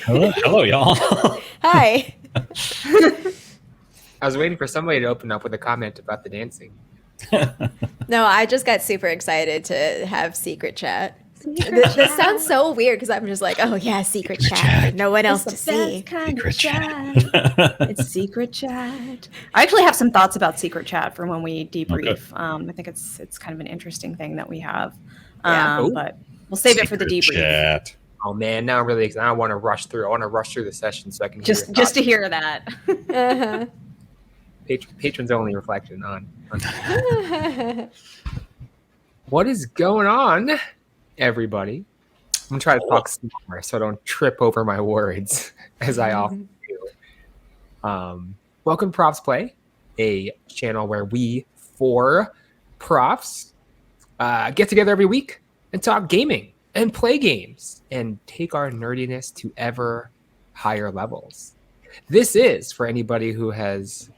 Hello, y'all. Hi. I was waiting for somebody to open up with a comment about the dancing. No, I just got super excited to have secret chat. This sounds so weird because I'm just like, oh yeah, secret chat for no one else to see. Secret chat. It's secret chat. I actually have some thoughts about secret chat for when we debrief. I think it's kind of an interesting thing that we have. But we'll save it for the debrief. Chat. Oh man, now I'm really excited. I want to rush through. I want to rush through the session so I can just to hear that. Uh-huh. Patrons only reflection on. What is going on, everybody? I'm gonna try to talk slower so I don't trip over my words as I often do. Welcome to ProfsPlay, a channel where we four profs get together every week and talk gaming and play games and take our nerdiness to ever higher levels. This is, for anybody who has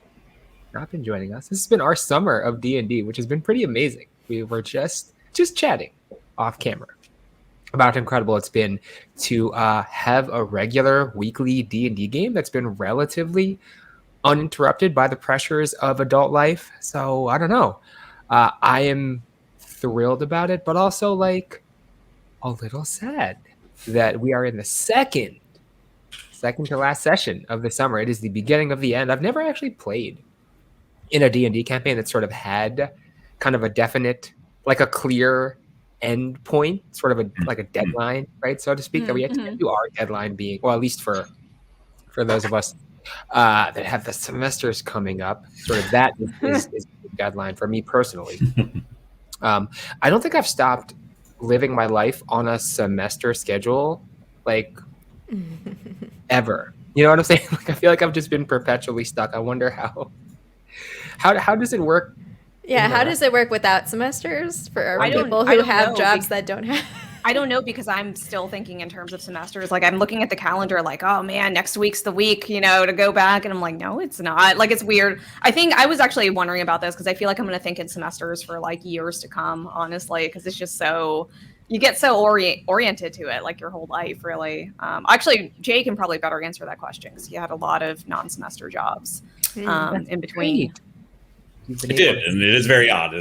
not been joining us, this has been our summer of D&D, which has been pretty amazing. We were just chatting off camera about how incredible it's been to have a regular weekly D&D game that's been relatively uninterrupted by the pressures of adult life. So I don't know. I am thrilled about it, but also like a little sad that we are in the second to last session of the summer. It is the beginning of the end. I've never actually played in a D&D campaign that sort of had kind of a definite, like a clear end point, sort of like a deadline, right, so to speak, that we had to get to our deadline being, well, at least for those of us that have the semesters coming up, sort of that is the deadline for me personally. I don't think I've stopped living my life on a semester schedule, like, ever. You know what I'm saying? Like, I feel like I've just been perpetually stuck. I wonder how does it work? Yeah, how does it work without semesters for people who have jobs that don't have? I don't know, because I'm still thinking in terms of semesters. Like, I'm looking at the calendar like, oh man, next week's the week, to go back. And I'm like, no, it's not. Like, it's weird. I think I was actually wondering about this because I feel like I'm going to think in semesters for like years to come, honestly, because it's just so, you get so oriented to it, like your whole life, really. Actually, Jay can probably better answer that question because he had a lot of non-semester jobs in between. It did, and it is very odd. I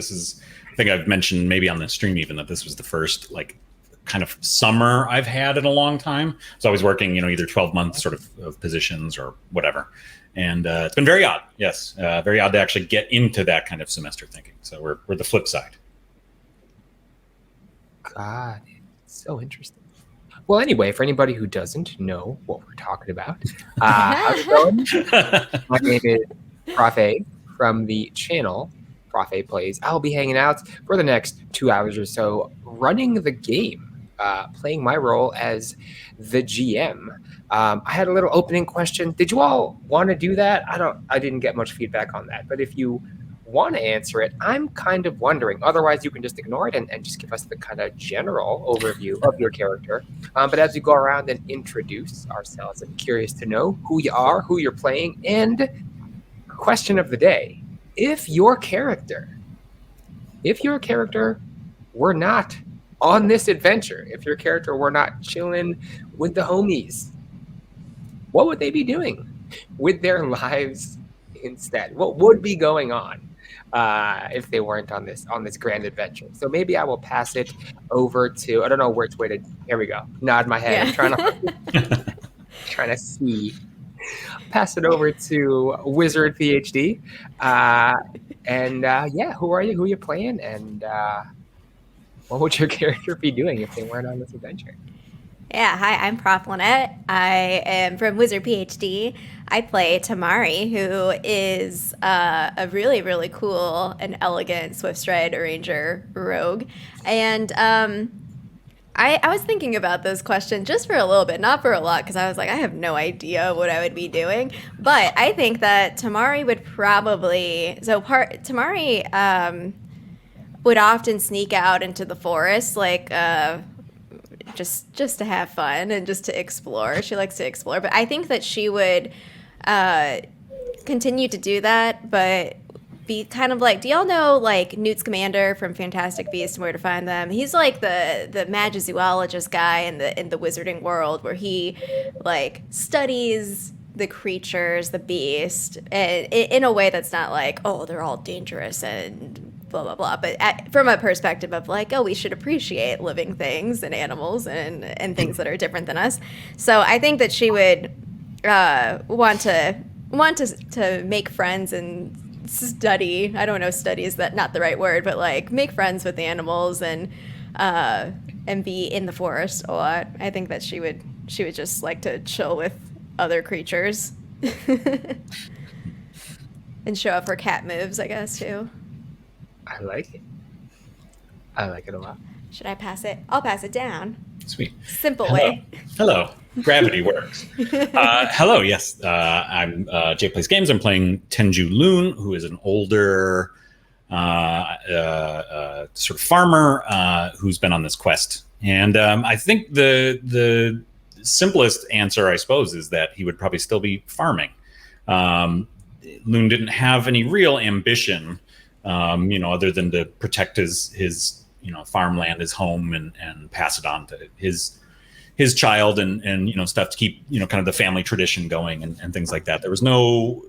think I've mentioned maybe on the stream even that this was the first like kind of summer I've had in a long time. So I was working, either 12-month sort of positions or whatever. And it's been very odd. Yes. Very odd to actually get into that kind of semester thinking. So we're the flip side. God, it's so interesting. Well, anyway, for anybody who doesn't know what we're talking about, how's it going? My name is Prof A from the channel ProfsPlay. I'll be hanging out for the next 2 hours or so, running the game, playing my role as the GM. I had a little opening question. Did you all want to do that? I didn't get much feedback on that, but if you want to answer it, I'm kind of wondering. Otherwise, you can just ignore it and just give us the kind of general overview of your character. But as we go around and introduce ourselves, I'm curious to know who you are, who you're playing, and question of the day: if your character were not on this adventure, if your character were not chilling with the homies, what would they be doing with their lives instead? What would be going on if they weren't on this grand adventure? So maybe I will pass it over to, I don't know which way to, here we go, nod my head. Yeah. I'm trying to see. Pass it over to Wizard PhD. Who are you? Who are you playing? And what would your character be doing if they weren't on this adventure? Yeah, hi, I'm Prof. Lynette. I am from Wizard PhD. I play Tamari, who is a really, really cool and elegant Swift Stride Ranger rogue. And I was thinking about this question just for a little bit, not for a lot, because I was like, I have no idea what I would be doing. But I think that Tamari would probably, Tamari would often sneak out into the forest, like just to have fun and just to explore. She likes to explore. But I think that she would continue to do that, but be kind of like, do y'all know like Newt Scamander from Fantastic Beasts and Where to Find Them? He's like the magizoologist guy in the wizarding world, where he like studies the creatures, the beast, in a way that's not like, oh, they're all dangerous and blah blah blah, but from a perspective of like, oh, we should appreciate living things and animals and things that are different than us. So I think that she would want to make friends and study. I don't know, study is that not the right word, but like make friends with the animals and be in the forest a lot. I think that she would just like to chill with other creatures and show off her cat moves, I guess, too. I like it. I like it a lot. Should I pass it? I'll pass it down. Sweet. Simple way. Hello. Gravity works. Hello. Yes. I'm Jay Plays Games. I'm playing Tenju Loon, who is an older sort of farmer who's been on this quest. And I think the simplest answer, I suppose, is that he would probably still be farming. Loon didn't have any real ambition, other than to protect his farmland, his home, and pass it on to his child and stuff to keep kind of the family tradition going and things like that. There was no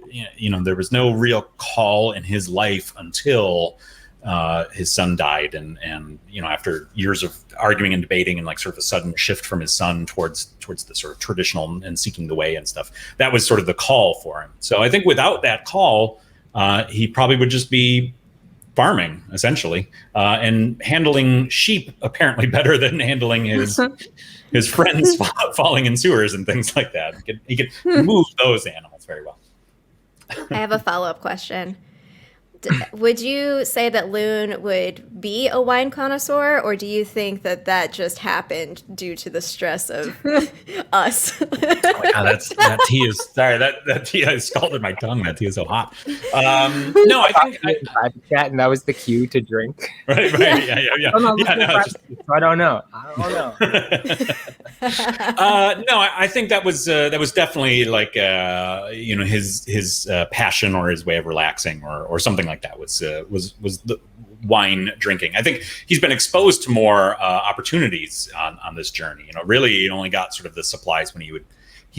real call in his life until his son died, and after years of arguing and debating and like sort of a sudden shift from his son towards the sort of traditional and seeking the way and stuff, that was sort of the call for him. So I think without that call, he probably would just be farming essentially, and handling sheep apparently better than handling his friends falling in sewers and things like that. He could move those animals very well. I have a follow-up question. Would you say that Loon would be a wine connoisseur, or do you think that just happened due to the stress of us? Oh my God, that tea is sorry. That tea has scalded my tongue. That tea is so hot. No, I think chat, and that was the cue to drink. Right. Yeah. I don't know. No, I think that was definitely like his passion or his way of relaxing or something like that was the wine drinking. I think he's been exposed to more opportunities on this journey. Really, he only got sort of the supplies when he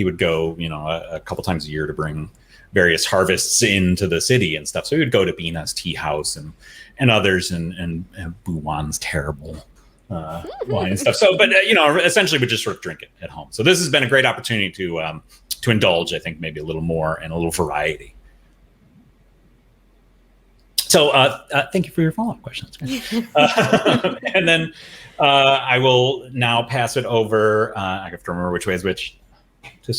would go a couple times a year to bring various harvests into the city and stuff. So he would go to Bina's tea house and others and Buwan's terrible wine and stuff. So, but essentially would just sort of drink it at home. So this has been a great opportunity to indulge, I think, maybe a little more and a little variety. So thank you for your follow-up questions. And then I will now pass it over. I have to remember which way is which.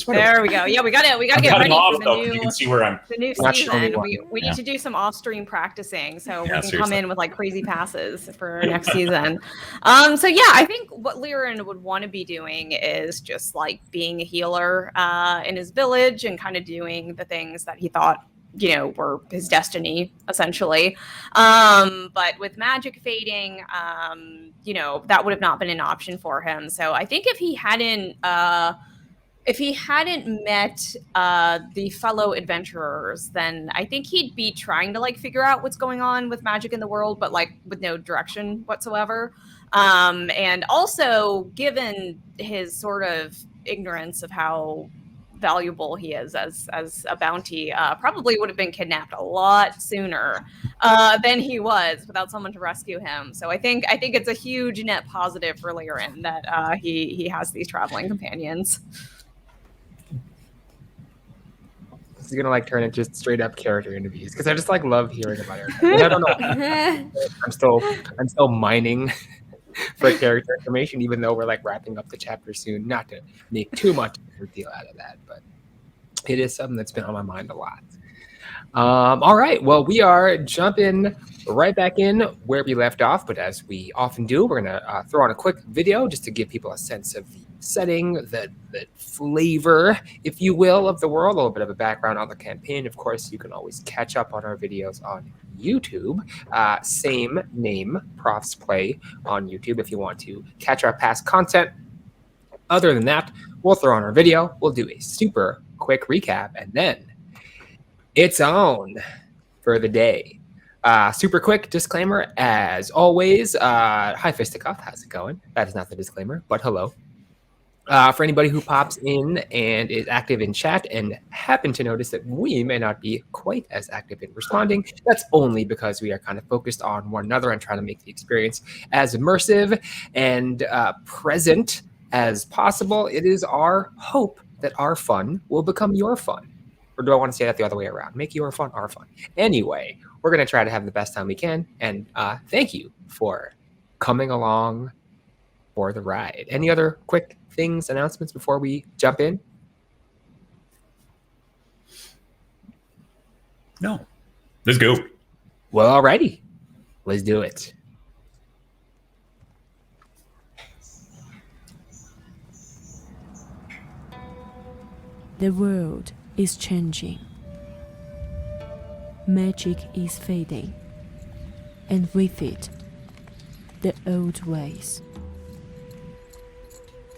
There we go. Yeah, we got to get ready off, for though, you can see where I'm. The new season. We need to do some off-stream practicing, so we can come in with like crazy passes for next season. So yeah, I think what Liren would want to be doing is just like being a healer in his village and kind of doing the things that he thought were his destiny, essentially. But with magic fading, that would have not been an option for him. So I think if he hadn't met the fellow adventurers, then I think he'd be trying to like figure out what's going on with magic in the world, but like with no direction whatsoever. And also, given his sort of ignorance of how valuable he is as a bounty, probably would have been kidnapped a lot sooner than he was without someone to rescue him. So I think it's a huge net positive for Liren that he has these traveling companions. This is gonna like turn into just straight up character interviews because I just like love hearing about it. I don't know. I'm still mining for character information, even though we're like wrapping up the chapter soon. Not to make too much of a deal out of that, but it is something that's been on my mind a lot. All right, well, we are jumping right back in where we left off, but as we often do, we're gonna throw on a quick video just to give people a sense of the setting, the flavor, if you will, of the world, a little bit of a background on the campaign. Of course, you can always catch up on our videos on YouTube. Same name, ProfsPlay on YouTube if you want to catch our past content. Other than that, we'll throw on our video, we'll do a super quick recap, and then it's on for the day. Super quick disclaimer, as always. Hi, Fisticuff. How's it going? That is not the disclaimer, but hello. For anybody who pops in and is active in chat and happen to notice that we may not be quite as active in responding, that's only because we are kind of focused on one another and trying to make the experience as immersive and present as possible. It is our hope that our fun will become your fun. Or do I want to say that the other way around? Make your fun our fun. Anyway, we're going to try to have the best time we can. And thank you for coming along for the ride. Any other quick things, announcements before we jump in? No. Let's go. Well, alrighty. Let's do it. The world is changing. Magic is fading. And with it, the old ways.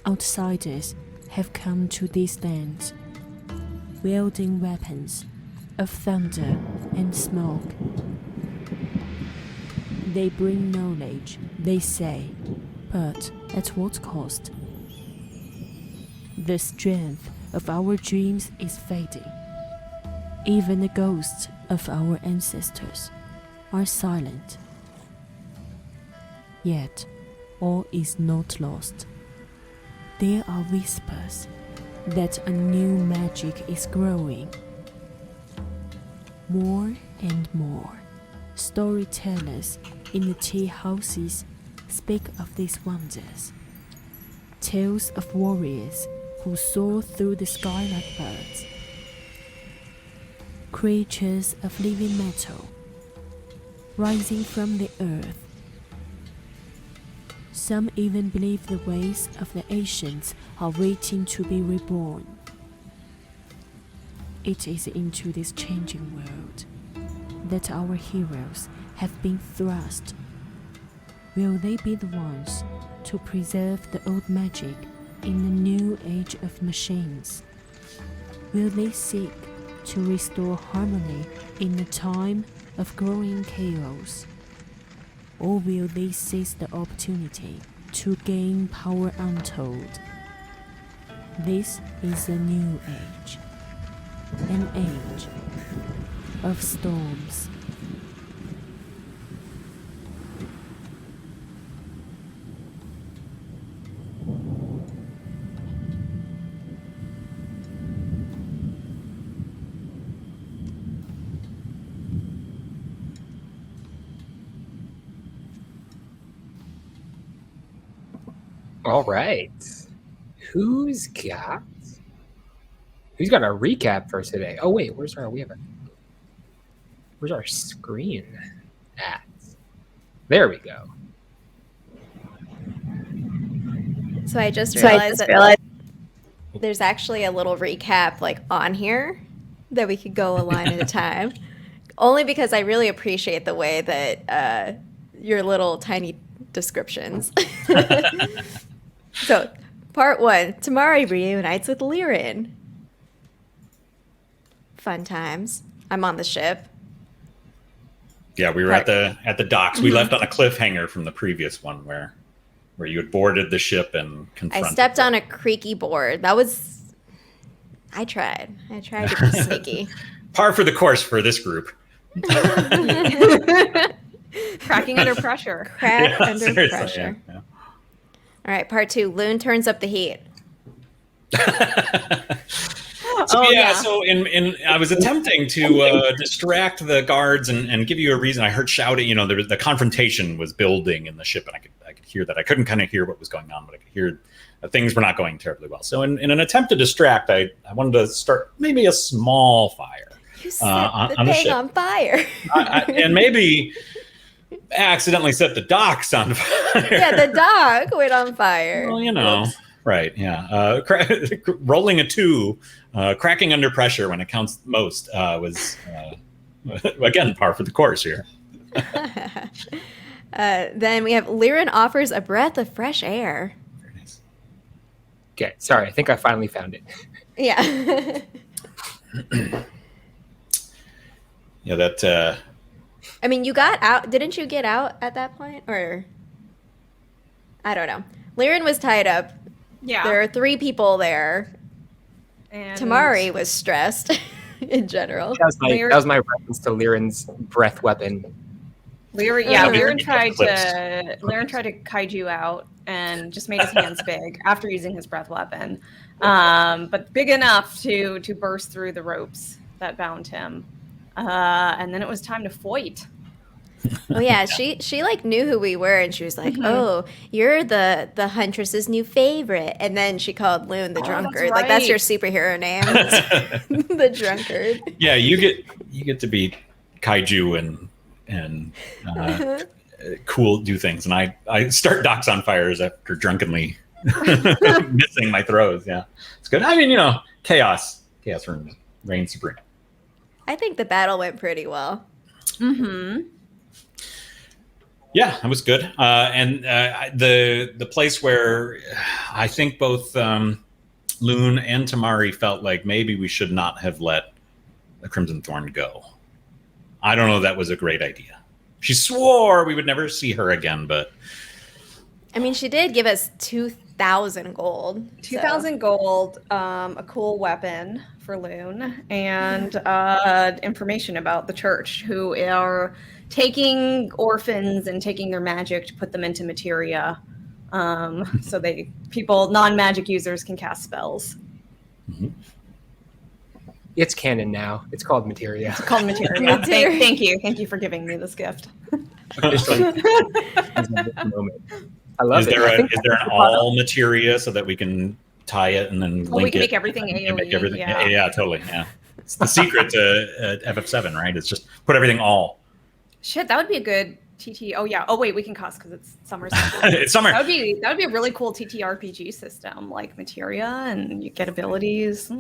Outsiders have come to these lands, wielding weapons of thunder and smoke. They bring knowledge, they say, but at what cost? The strength of our dreams is fading. Even the ghosts of our ancestors are silent. Yet, all is not lost. There are whispers that a new magic is growing. More and more storytellers in the tea houses speak of these wonders. Tales of warriors who soar through the sky like birds. Creatures of living metal rising from the earth. Some even believe the ways of the ancients are waiting to be reborn. It is into this changing world that our heroes have been thrust. Will they be the ones to preserve the old magic in the new age of machines? Will they seek to restore harmony in the time of growing chaos? Or will they seize the opportunity to gain power untold? This is a new age, an age of storms. All right. Who's got a recap for today? Oh wait, where's our screen at? There we go. So I just realized that there's actually a little recap like on here that we could go a line at a time. Only because I really appreciate the way that your little tiny descriptions. So, part 1, Tamari reunites with Liren. Fun times. I'm on the ship. Yeah, we were at the docks. We left on a cliffhanger from the previous one where you had boarded the ship and confronted. I stepped on a creaky board. I tried to be sneaky. Par for the course for this group. Cracking under pressure. Under pressure. Yeah. All right, part 2. Loon turns up the heat. So I was attempting to distract the guards and give you a reason. I heard shouting. The confrontation was building in the ship, and I could hear that. I couldn't kind of hear what was going on, but I could hear things were not going terribly well. So in an attempt to distract, I wanted to start maybe a small fire. You set the on the thing ship. on fire. And maybe accidentally set the docks on fire. Yeah, the dock went on fire. Well, Whoops. right, yeah. Rolling a 2, cracking under pressure when it counts most was, again, par for the course here. Then we have Liren offers a breath of fresh air. Very nice. Okay, sorry. I think I finally found it. Yeah. Yeah, that I mean, you got out. Didn't you get out at that point? Or I don't know. Liren was tied up. Yeah. There are 3 people there. And Tamari was stressed in general. That was my reference to Liren's breath weapon. Liren tried to kaiju out and just made his hands big after using his breath weapon, but big enough to burst through the ropes that bound him. And then it was time to fight. Well, yeah, she like knew who we were, and she was like, "Oh, you're the huntress's new favorite." And then she called Loon the drunkard. Like that's your superhero name, the drunkard. Yeah, you get to be kaiju and cool, do things, and I start docks on fires after drunkenly missing my throws. Yeah, it's good. I mean, chaos reigns supreme. I think the battle went pretty well. Mm-hmm. Yeah, it was good. And the place where I think both Loon and Tamari felt like maybe we should not have let the Crimson Thorn go. I don't know if that was a great idea. She swore we would never see her again, but... I mean, she did give us 2,000 gold. 2,000 gold, a cool weapon for Loon, and information about the church, who are taking orphans and taking their magic to put them into materia, so non-magic users can cast spells. Mm-hmm. It's canon now. It's called materia. It's called materia. Thank you for giving me this gift. Officially. I love it. Is there an all materia so that we can tie it and then link we can it? make everything AoE. Yeah, totally. Yeah, it's the secret to FF7, right? It's just put everything all. Shit, that would be a good TT. Oh yeah. Oh wait, we can cuss because it's summer. It's summer. That would be a really cool TTRPG system, like materia, and you get abilities.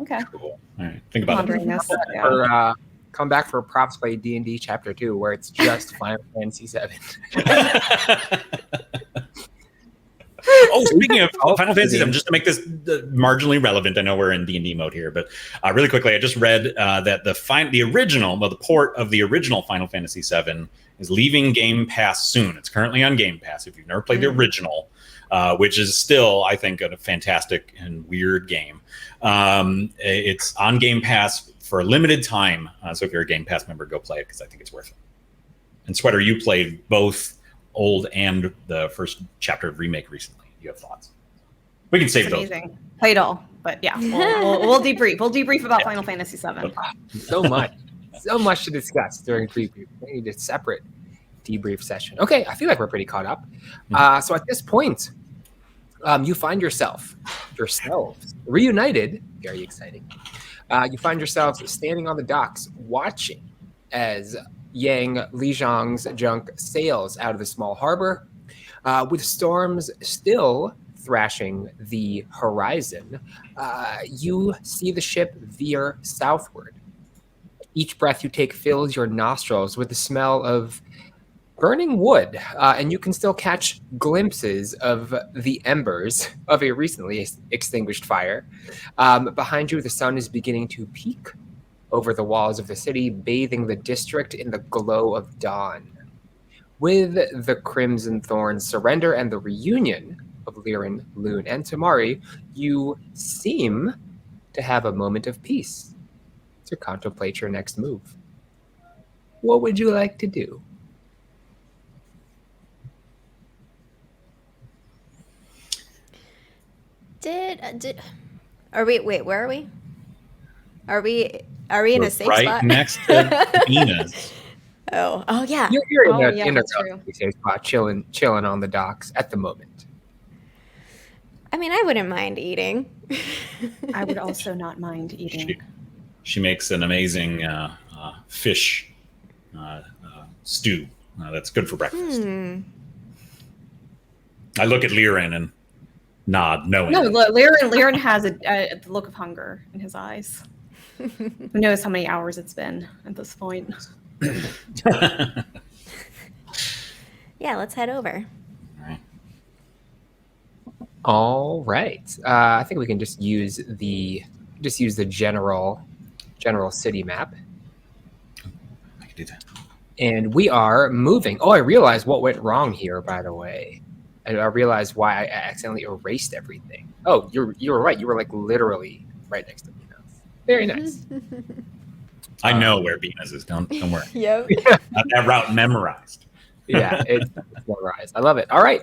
Okay. Cool. All right, think about it. Come back for ProfsPlay D&D Chapter 2, where it's just Final Fantasy 7. Oh, speaking of Final Fantasy, just to make this marginally relevant, I know we're in D&D mode here, but really quickly, I just read that the port of the original Final Fantasy VII is leaving Game Pass soon. It's currently on Game Pass. If you've never played the original, which is still, I think, a fantastic and weird game, it's on Game Pass for a limited time. So if you're a Game Pass member, go play it because I think it's worth it. And Sweater, you played both old and the first chapter of Remake recently. You have thoughts? We can save those. Amazing. Played all, but yeah, we'll debrief. We'll debrief about Final Fantasy VII. So much to discuss during preview. We need a separate debrief session. Okay, I feel like we're pretty caught up. So at this point, you find yourselves reunited. Very exciting. You find yourselves standing on the docks, watching as Yang Lijiang's junk sails out of the small harbor, with storms still thrashing the horizon. You see the ship veer southward. Each breath you take fills your nostrils with the smell of burning wood, and you can still catch glimpses of the embers of a recently extinguished fire. Behind you, the sun is beginning to peak over the walls of the city, bathing the district in the glow of dawn. With the Crimson Thorn's surrender and the reunion of Liren, Loon, and Tamari, you seem to have a moment of peace to contemplate your next move. What would you like to do? Wait, where are we? Are we in a safe right spot? Next to Venus. Oh yeah. You're in a true. safe spot, chilling on the docks at the moment. I mean, I wouldn't mind eating. I would also not mind eating. She makes an amazing fish stew that's good for breakfast. I look at Liren and nod, knowing. No, Liren has a look of hunger in his eyes. Who knows how many hours it's been at this point? Yeah, let's head over. All right. I think we can just use the general city map. I can do that. And we are moving. Oh, I realized what went wrong here, by the way. I realized why I accidentally erased everything. Oh, you were right. You were like literally right next to me. Very nice. I know where Venus is. Don't worry. Yep. Got that route memorized. Yeah, it's memorized. I love it. All right.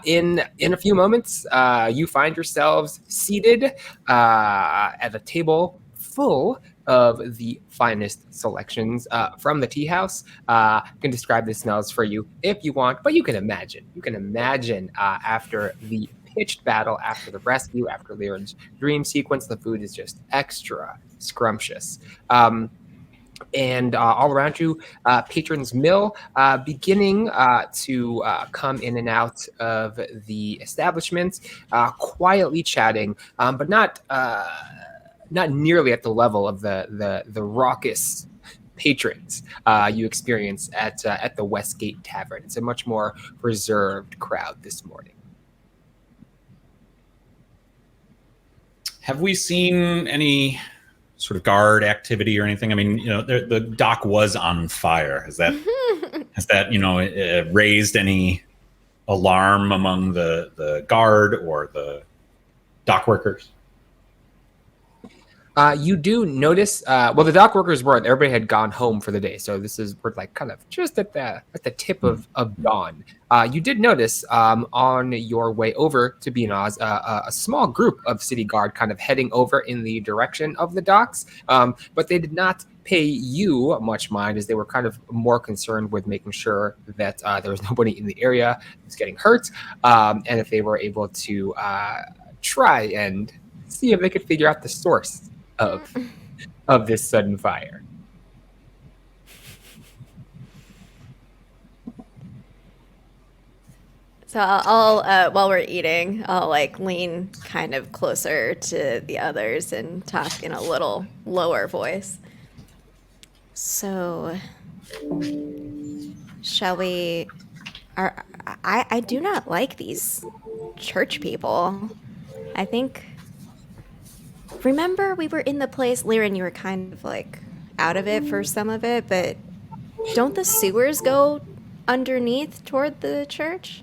In a few moments, you find yourselves seated at a table full of the finest selections from the tea house. I can describe the smells for you if you want, but you can imagine. You can imagine after the pitched battle, after the rescue, after Lyran's dream sequence, the food is just extra scrumptious. And all around you, patrons mill beginning to come in and out of the establishment, quietly chatting, but not nearly at the level of the raucous patrons you experience at the Westgate Tavern. It's a much more reserved crowd this morning. Have we seen any sort of guard activity or anything? I mean, the dock was on fire. Has that raised any alarm among the guard or the dock workers? You do notice, the dock workers weren't. Everybody had gone home for the day, so we're like kind of just at the tip of dawn. You did notice on your way over to Beanoz, a small group of city guard kind of heading over in the direction of the docks, but they did not pay you much mind, as they were kind of more concerned with making sure that there was nobody in the area who was getting hurt, and if they were able to try and see if they could figure out the source of this sudden fire. So I'll while we're eating, I'll like lean kind of closer to the others and talk in a little lower voice. So, shall we? I do not like these church people. I think. Remember, we were in the place, Lyran, you were kind of like out of it for some of it, but don't the sewers go underneath toward the church?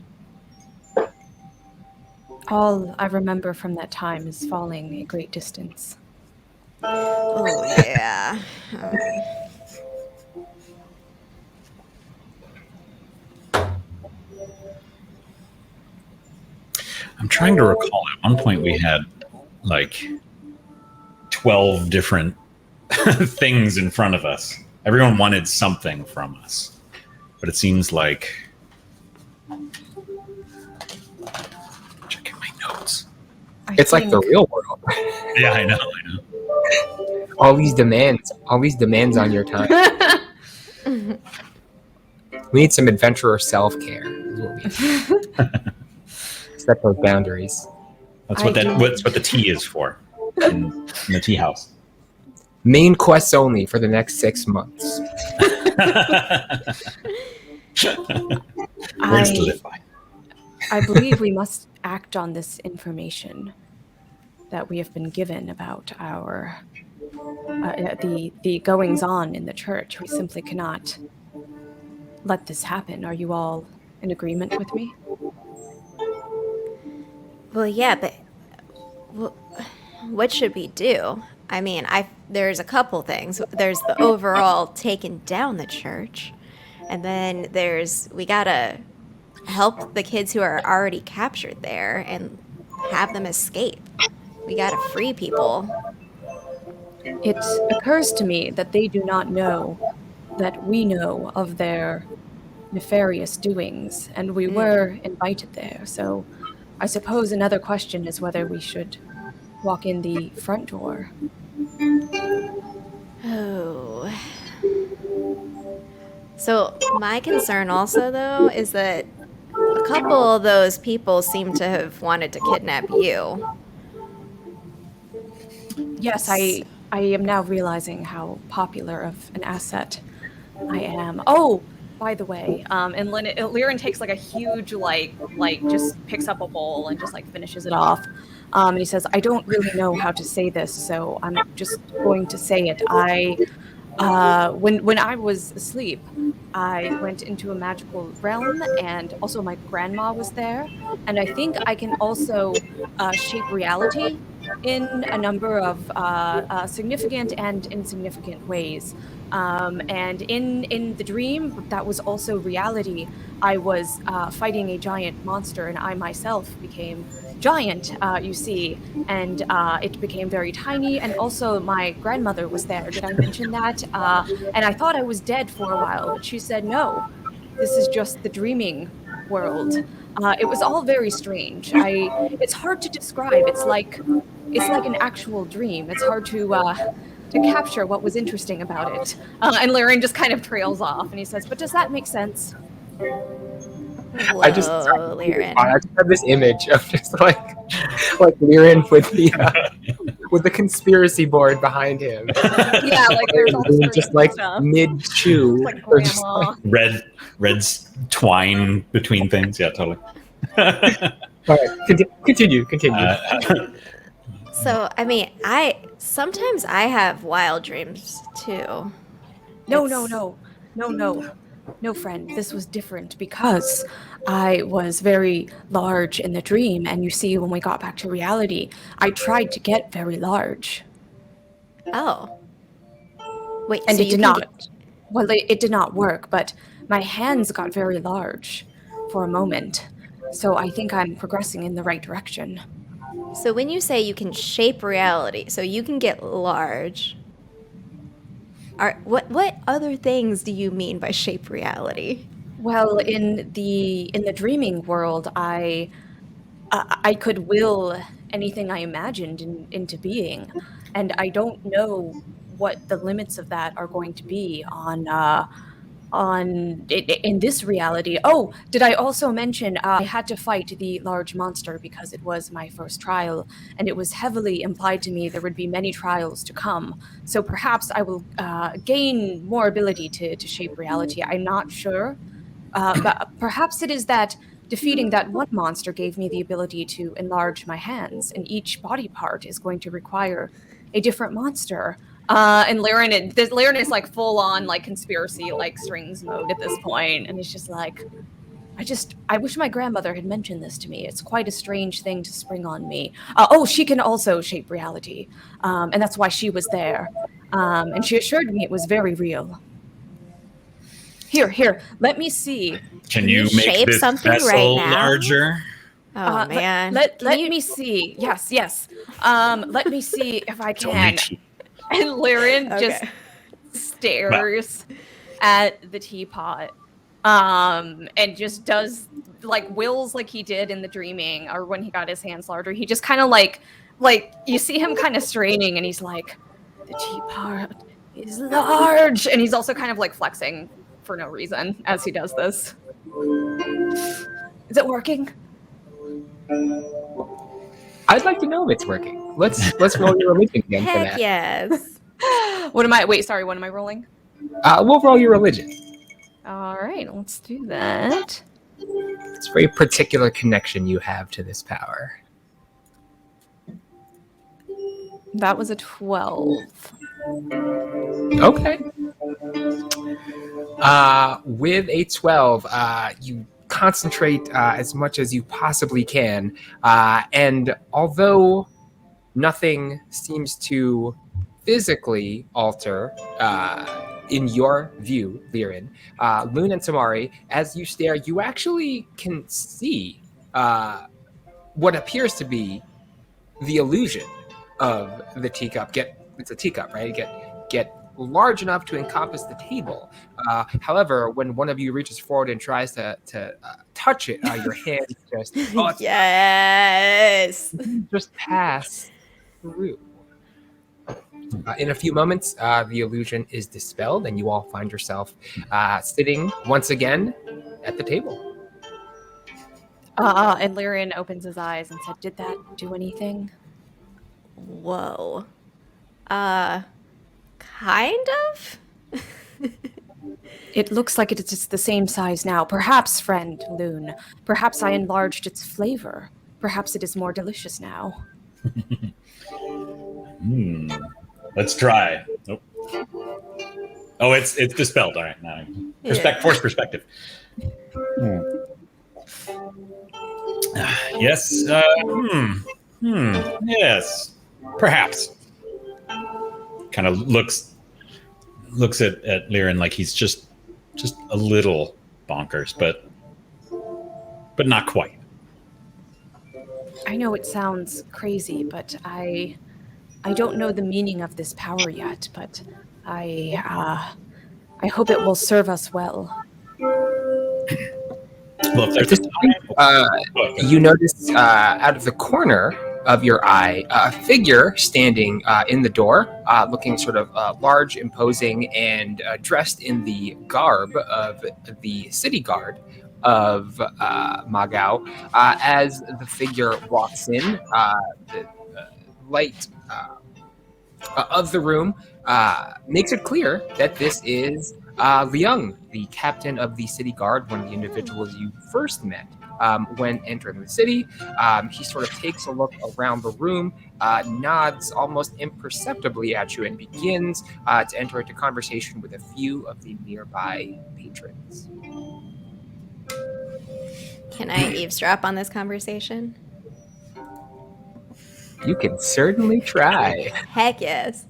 All I remember from that time is falling a great distance. Oh, yeah. I'm trying to recall. At one point, we had like 12 different things in front of us. Everyone wanted something from us, but it seems like, checking my notes. It's like the real world. Yeah, I know. All these demands on your time. We need some adventurer self-care. Set those boundaries. That's what the tea is for in the tea house. Main quests only for the next 6 months. Words to live by. I believe we must act on this information that we have been given about our the goings on in the church. We simply cannot let this happen. Are you all in agreement with me? Well, yeah, but what should we do? I mean, there's a couple things. There's the overall taking down the church, and then we gotta help the kids who are already captured there and have them escape. We gotta free people. It occurs to me that they do not know that we know of their nefarious doings, and we were invited there. So I suppose another question is whether we should walk in the front door. Oh. So my concern also, though, is that a couple of those people seem to have wanted to kidnap you. Yes, I am now realizing how popular of an asset I am. Oh, by the way, and Lyran takes like a huge like just picks up a bowl and just like finishes it off. And he says, I don't really know how to say this, so I'm just going to say it. when I was asleep, I went into a magical realm, and also my grandma was there. And I think I can also shape reality in a number of significant and insignificant ways. And in the dream, that was also reality. I was fighting a giant monster, and I myself became giant, you see, and it became very tiny. And also, my grandmother was there. Did I mention that? And I thought I was dead for a while, but she said, no, this is just the dreaming world. It was all very strange. It's hard to describe. It's like an actual dream. It's hard to capture what was interesting about it. And Laren just kind of trails off, and he says, "But does that make sense?" Whoa, I just Lyran. I just have this image of just like Lyran with the conspiracy board behind him. Yeah, like there's all this just like stuff. mid chew, Like grandma. Red's twine between things. Yeah, totally. All right, continue. So, I mean, sometimes I have wild dreams too. No, friend. This was different because I was very large in the dream, and you see, when we got back to reality, I tried to get very large. Oh. Wait, And so it you did can not. Well, it did not work, but my hands got very large for a moment. So I think I'm progressing in the right direction. So when you say you can shape reality, so you can get large, what other things do you mean by shape reality? Well, in the dreaming world, I could will anything I imagined into being, and I don't know what the limits of that are going to be in this reality. Oh, did I also mention I had to fight the large monster because it was my first trial, and it was heavily implied to me there would be many trials to come. So perhaps I will gain more ability to shape reality. I'm not sure. But perhaps it is that defeating that one monster gave me the ability to enlarge my hands, and each body part is going to require a different monster. And Laren is like full on like conspiracy like strings mode at this point, and it's just like, I wish my grandmother had mentioned this to me. It's quite a strange thing to spring on me. She can also shape reality, and that's why she was there, and she assured me it was very real. Here, let me see. Can you make shape this something vessel right now? larger? Oh man. Let me see. Yes. Let me see if I can. And Laren just stares at the teapot, and just does like wills like he did in the dreaming, or when he got his hands larger. He just kind of like you see him kind of straining, and he's like, the teapot is large, and he's also kind of like flexing for no reason as he does this. Is it working? I'd like to know if it's working. Let's roll your religion again for Heck that. yes. What am I rolling? We'll roll your religion. All right, let's do that. It's a very particular connection you have to this power. That was a 12. Okay. With a 12, you concentrate as much as you possibly can, and although nothing seems to physically alter in your view, Liren, Loon and Tamari, as you stare, you actually can see what appears to be the illusion of the teacup. It's a teacup, right? Get large enough to encompass the table. However, when one of you reaches forward and tries to touch it, your hand just Yes. just pass through. In a few moments, the illusion is dispelled, and you all find yourself sitting once again at the table. And Lyrian opens his eyes and said, "Did that do anything?" Whoa. Kind of? It looks like it is just the same size now. Perhaps, friend Loon, perhaps I enlarged its flavor. Perhaps it is more delicious now. Let's try. Nope. Oh, it's dispelled. All right. Now, force perspective. Yes. Yes. Perhaps. Kind of looks at Liren like he's just a little bonkers, but not quite. I know it sounds crazy, but I don't know the meaning of this power yet, but I hope it will serve us well. Well, if there's you notice out of the corner of your eye a figure standing in the door, looking sort of large, imposing, and dressed in the garb of the city guard of Magao. As the figure walks in, the light of the room makes it clear that this is Liang, the captain of the city guard, one of the individuals you first met when entering the city. He sort of takes a look around the room, nods almost imperceptibly at you, and begins to enter into conversation with a few of the nearby patrons. Can I eavesdrop on this conversation? You can certainly try. Heck yes.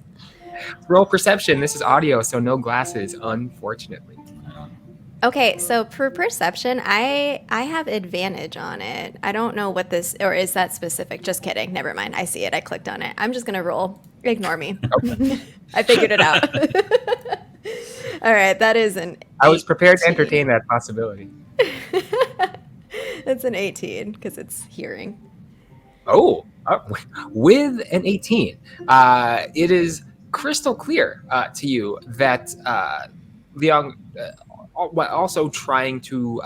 Roll perception. This is audio, so no glasses, unfortunately. Okay, so for perception, I have advantage on it. I don't know what this, or is that specific? Just kidding. Never mind. I see it. I clicked on it. I'm just going to roll. Ignore me. Okay. I figured it out. All right, that is an 18. I was prepared to entertain that possibility. It's an 18 because it's hearing. Oh, with an 18, it is crystal clear to you that Liang, while also trying to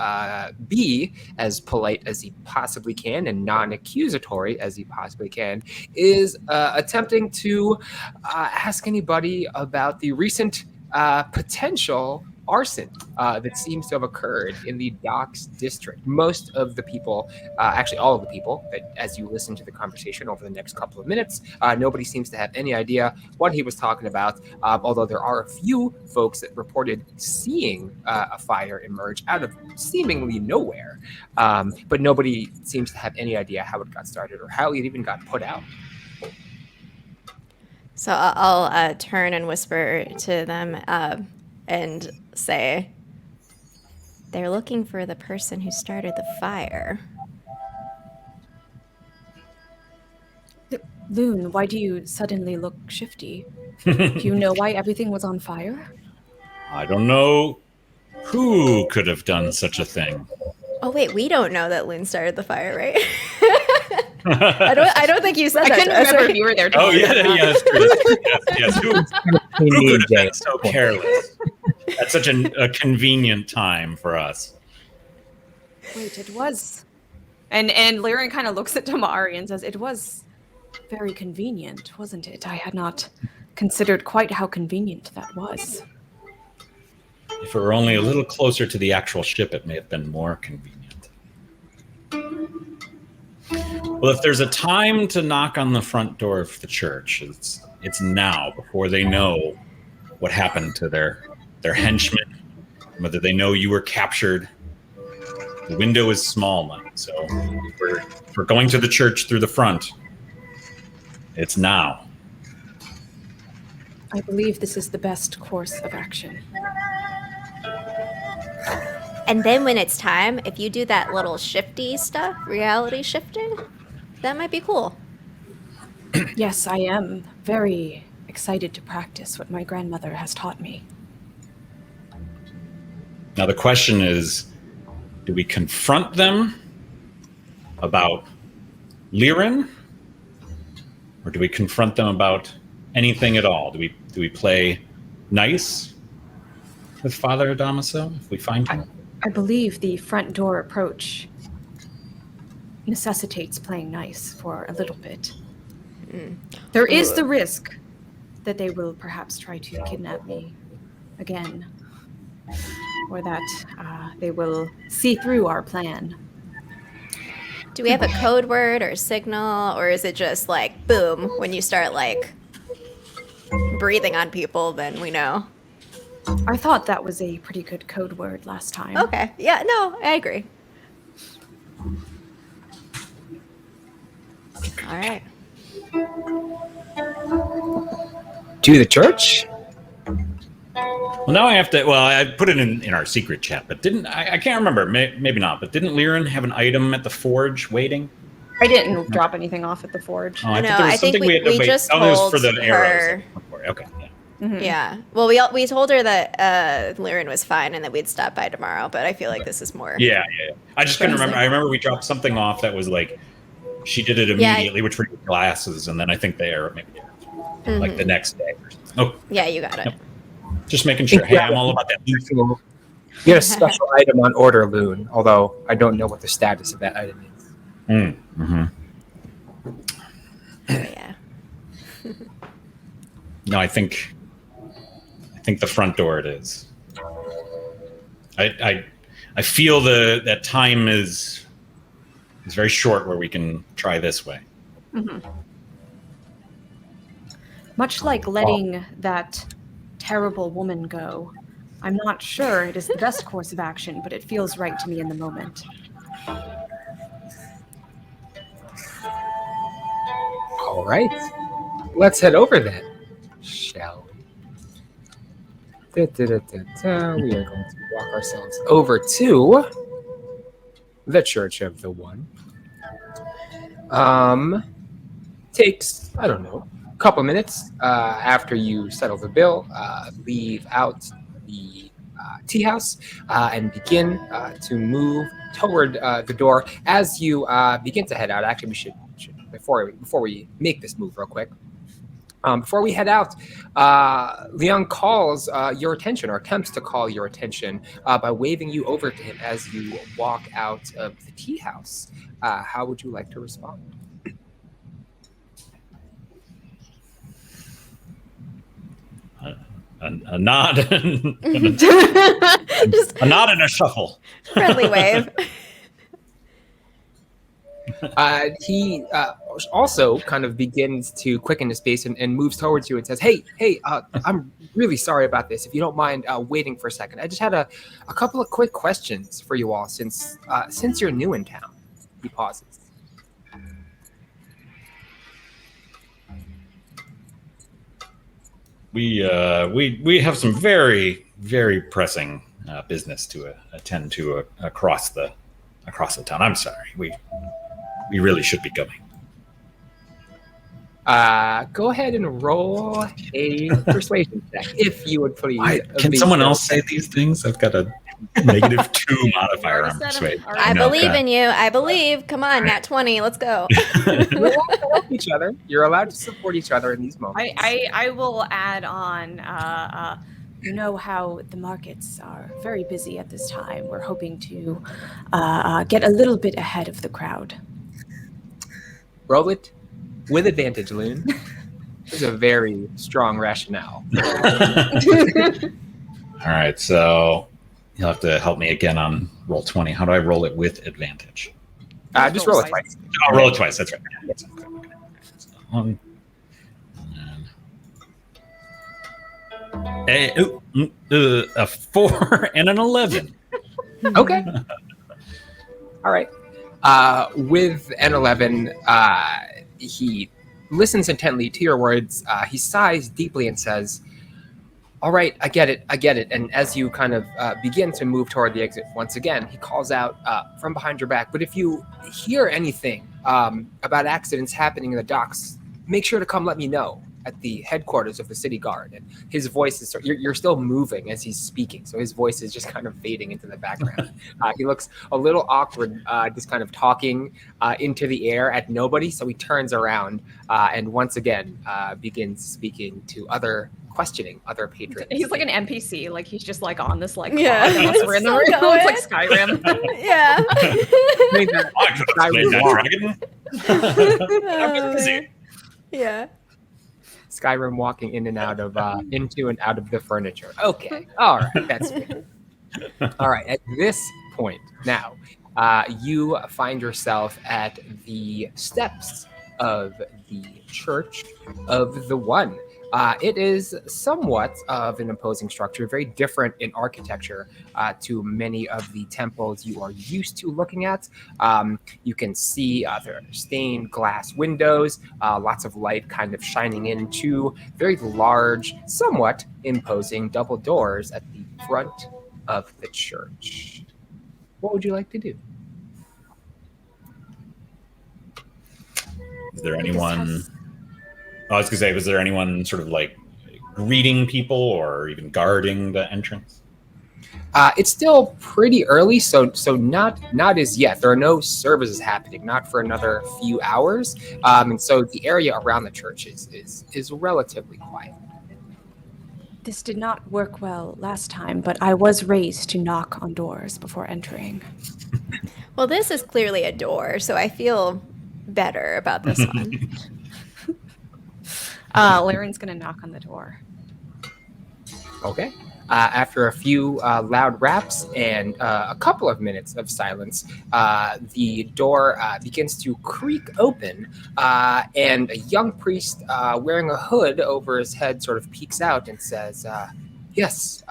be as polite as he possibly can and non-accusatory as he possibly can, is attempting to ask anybody about the recent potential arson that seems to have occurred in the Docks district. Most of the people, actually all of the people, that as you listen to the conversation over the next couple of minutes, nobody seems to have any idea what he was talking about, although there are a few folks that reported seeing a fire emerge out of seemingly nowhere, but nobody seems to have any idea how it got started or how it even got put out. So I'll turn and whisper to them and say, they're looking for the person who started the fire. Loon, why do you suddenly look shifty? Do you know why everything was on fire? I don't know who could have done such a thing. Oh wait, we don't know that Loon started the fire, right? I don't think you said I that. couldn't remember if you were there. Oh yeah, that's true. Yes. Who could have been so careless at such a convenient time for us? Wait, it was. And Liren kind of looks at Tamari and says, "It was very convenient, wasn't it? I had not considered quite how convenient that was." If it were only a little closer to the actual ship, it may have been more convenient. Well, if there's a time to knock on the front door of the church, it's now, before they know what happened to their henchmen, whether they know you were captured. The window is small now, so if we're going to the church through the front. It's now. I believe this is the best course of action. And then when it's time, if you do that little shifty stuff, reality shifting, that might be cool. Yes, I am very excited to practice what my grandmother has taught me. Now the question is, do we confront them about Liren? Or do we confront them about anything at all? Do we play nice with Father Damaso if we find him? I believe the front door approach necessitates playing nice for a little bit. There is the risk that they will perhaps try to kidnap me again, or that they will see through our plan. Do we have a code word or signal, or is it just like, boom, when you start like breathing on people, then we know? I thought that was a pretty good code word last time. Okay. Yeah, no, I agree. All right. To the church? Well, now I have to. Well, I put it in our secret chat, but didn't I can't remember. Maybe not. But didn't Liren have an item at the forge waiting? I didn't drop anything off at the forge. Oh, I No, thought there was I think something we had to we wait. just Oh, it was for told the her. arrows. Okay. Yeah. Mhm. Yeah. Well, we told her that Liren was fine and that we'd stop by tomorrow, but I feel like this is more. Yeah. I just couldn't remember. I remember we dropped something off that was like she did it immediately, which were glasses, and then I think they are maybe like the next day or something. Oh, Yeah, you got it. Yep. Just making sure. Hey, I'm all about that. You get a special item on order, Loon, although I don't know what the status of that item is. Mm-hmm. Oh, yeah. No, I think the front door it is. I feel that time is very short where we can try this way. Mm-hmm. Much like letting that terrible woman go, I'm not sure it is the best course of action, but it feels right to me in the moment. All right. Let's head over then, shall we? We are going to walk ourselves over to the Church of the One. Takes, I don't know, a couple minutes after you settle the bill, leave out the tea house, and begin to move toward the door. As you begin to head out, actually, we should before we make this move real quick. Before we head out, Leon calls your attention, or attempts to call your attention, by waving you over to him as you walk out of the tea house. How would you like to respond? A nod, Just a nod and a shuffle. friendly wave. He also kind of begins to quicken his pace and moves towards you and says, Hey, I'm really sorry about this. If you don't mind waiting for a second. I just had a couple of quick questions for you all since you're new in town. He pauses. We have some very, very pressing business to attend to across the town. I'm sorry. We really should be going. Go ahead and roll a persuasion check, if you would please. Can someone else say these things? I've got a -2 modifier on persuade. I believe in you. I believe. Come on, Nat 20. Let's go. You're allowed to help each other. You're allowed to support each other in these moments. I will add on, you know how the markets are very busy at this time. We're hoping to get a little bit ahead of the crowd. Roll it with advantage, Loon. This is a very strong rationale. All right, so you'll have to help me again on roll 20. How do I roll it with advantage? Just roll it twice. I'll roll it twice. That's right. Okay. So, a 4 and an 11. Okay. All right. With an 11, he listens intently to your words. He sighs deeply and says, all right, I get it. And as you kind of begin to move toward the exit once again, he calls out from behind your back. But if you hear anything about accidents happening in the docks, make sure to come let me know at the headquarters of the city guard. And his voice is, you're still moving as he's speaking. So his voice is just kind of fading into the background. He looks a little awkward, just kind of talking into the air at nobody. So he turns around and once again begins speaking to questioning other patrons. He's like an NPC, like he's just like on this like Yeah. unless we're in the room. Still It's like Skyrim. Yeah. Make that I could have played that dragon. Oh, yeah. Skyrim walking in and out of into and out of the furniture. Okay, all right, that's good. All right, at this point now, you find yourself at the steps of the Church of the One. It is somewhat of an imposing structure, very different in architecture to many of the temples you are used to looking at. You can see there are stained glass windows, lots of light kind of shining into very large, somewhat imposing double doors at the front of the church. What would you like to do? Is there anyone? I was gonna say, was there anyone sort of like greeting people or even guarding the entrance? It's still pretty early, so not as yet. There are no services happening, not for another few hours, and so the area around the church is relatively quiet. This did not work well last time, but I was raised to knock on doors before entering. Well, this is clearly a door, so I feel better about this one. Laren's gonna knock on the door. Okay. After a few loud raps and a couple of minutes of silence, the door begins to creak open, and a young priest wearing a hood over his head sort of peeks out and says, "Yes,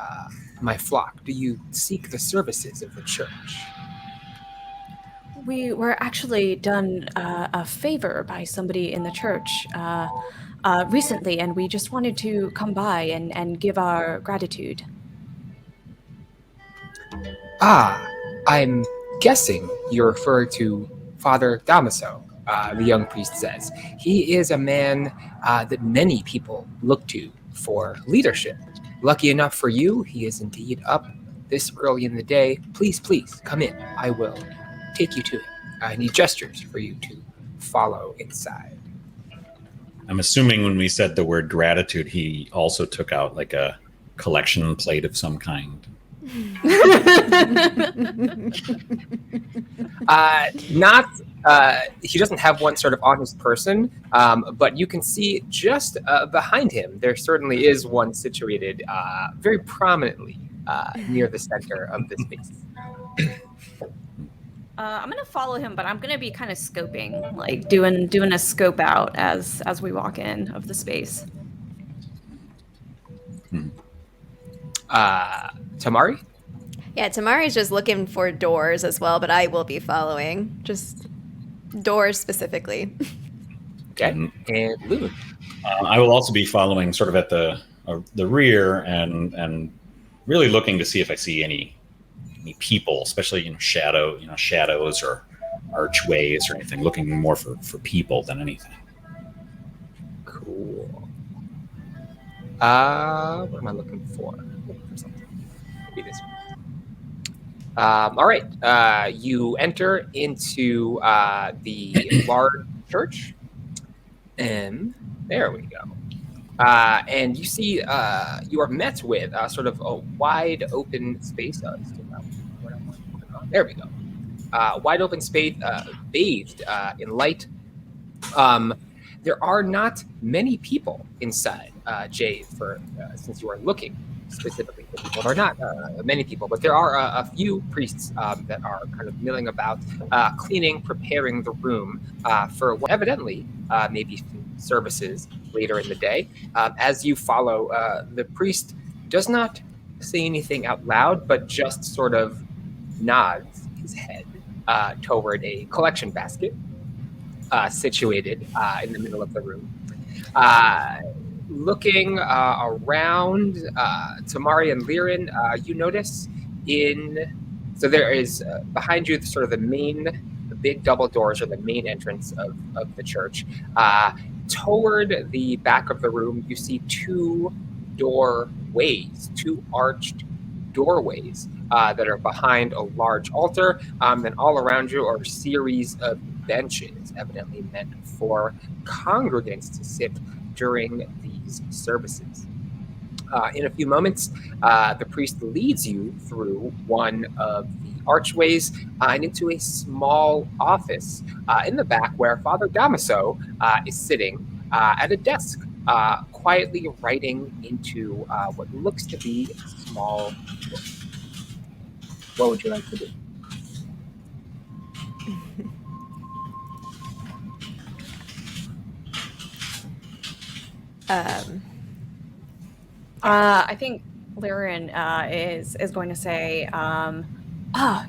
my flock, do you seek the services of the church?" We were actually done a favor by somebody in the church recently, and we just wanted to come by and give our gratitude. I'm guessing you refer to Father Damaso, the young priest says. He is a man that many people look to for leadership. Lucky enough for you, he is indeed up this early in the day. Please, come in. I will take you to him. I need gestures for you to follow inside. I'm assuming when we said the word gratitude, he also took out like a collection plate of some kind. He doesn't have one sort of on his person, but you can see just behind him, there certainly is one situated very prominently near the center of the space. I'm gonna follow him, but I'm gonna be kind of scoping, like doing a scope out as we walk in of the space. Tamari? Yeah, Tamari's just looking for doors as well, but I will be following. Just doors specifically. Okay. And Lou? I will also be following sort of at the rear and really looking to see if I see any people, especially shadows or archways or anything. Looking more for people than anything. Cool. What am I looking for? Looking for something. Maybe this one. All right. You enter into the large church, and there we go. And you see, you are met with sort of a wide open space. There we go. Wide open space, bathed in light. There are not many people inside, Jay, since you are looking specifically for people. There are not many people, but there are a few priests that are kind of milling about, cleaning, preparing the room for what evidently maybe some services later in the day. As you follow, the priest does not say anything out loud, but just sort of nods his head toward a collection basket situated in the middle of the room. Looking around, Tamari and Liren, you notice so there is behind you sort of the big double doors or the main entrance of the church. Toward the back of the room, you see two arched doorways that are behind a large altar. And all around you are a series of benches, evidently meant for congregants to sit during these services. In a few moments, the priest leads you through one of the archways and into a small office in the back where Father Damaso is sitting at a desk, quietly writing into what looks to be a small book. What would you like to do? I think Lyran is going to say,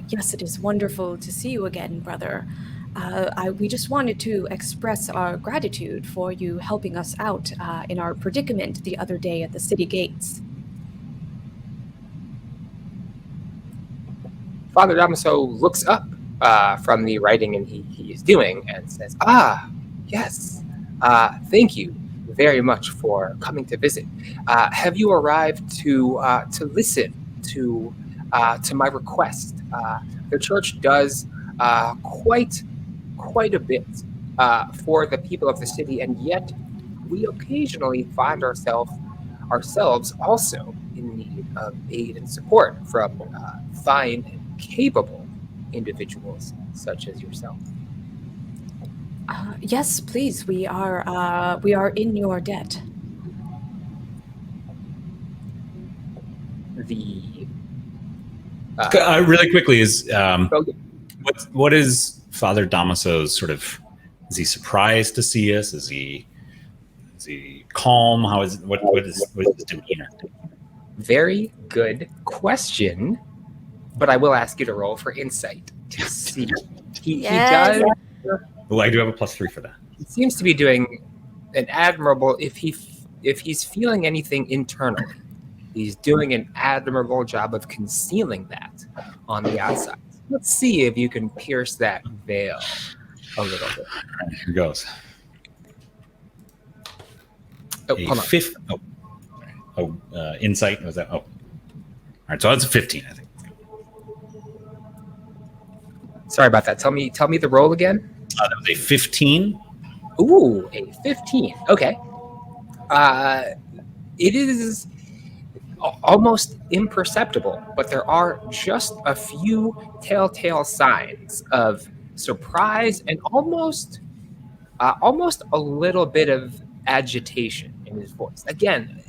yes, it is wonderful to see you again, brother. We just wanted to express our gratitude for you helping us out in our predicament the other day at the city gates. Father Damaso looks up from the writing and he is doing and says, yes, thank you very much for coming to visit. Have you arrived to listen to my request? The church does quite a bit for the people of the city, and yet we occasionally find ourselves also in need of aid and support from fine and capable individuals such as yourself. Yes, please. We are in your debt. The really quickly is what is Father Damaso's sort of? Is he surprised to see us? Is he calm? What is his demeanor? Very good question, but I will ask you to roll for insight to see. He does. Oh, I do have a +3 for that. He seems to be doing an admirable. If he's feeling anything internally, he's doing an admirable job of concealing that on the outside. Let's see if you can pierce that veil a little bit. All right, here goes. Oh, hold on. Insight was that? Oh, all right. So that's a 15, I think. Sorry about that. Tell me the roll again. That was a 15. Ooh, a 15. Okay. It is almost imperceptible, but there are just a few telltale signs of surprise and almost a little bit of agitation in his voice. Again,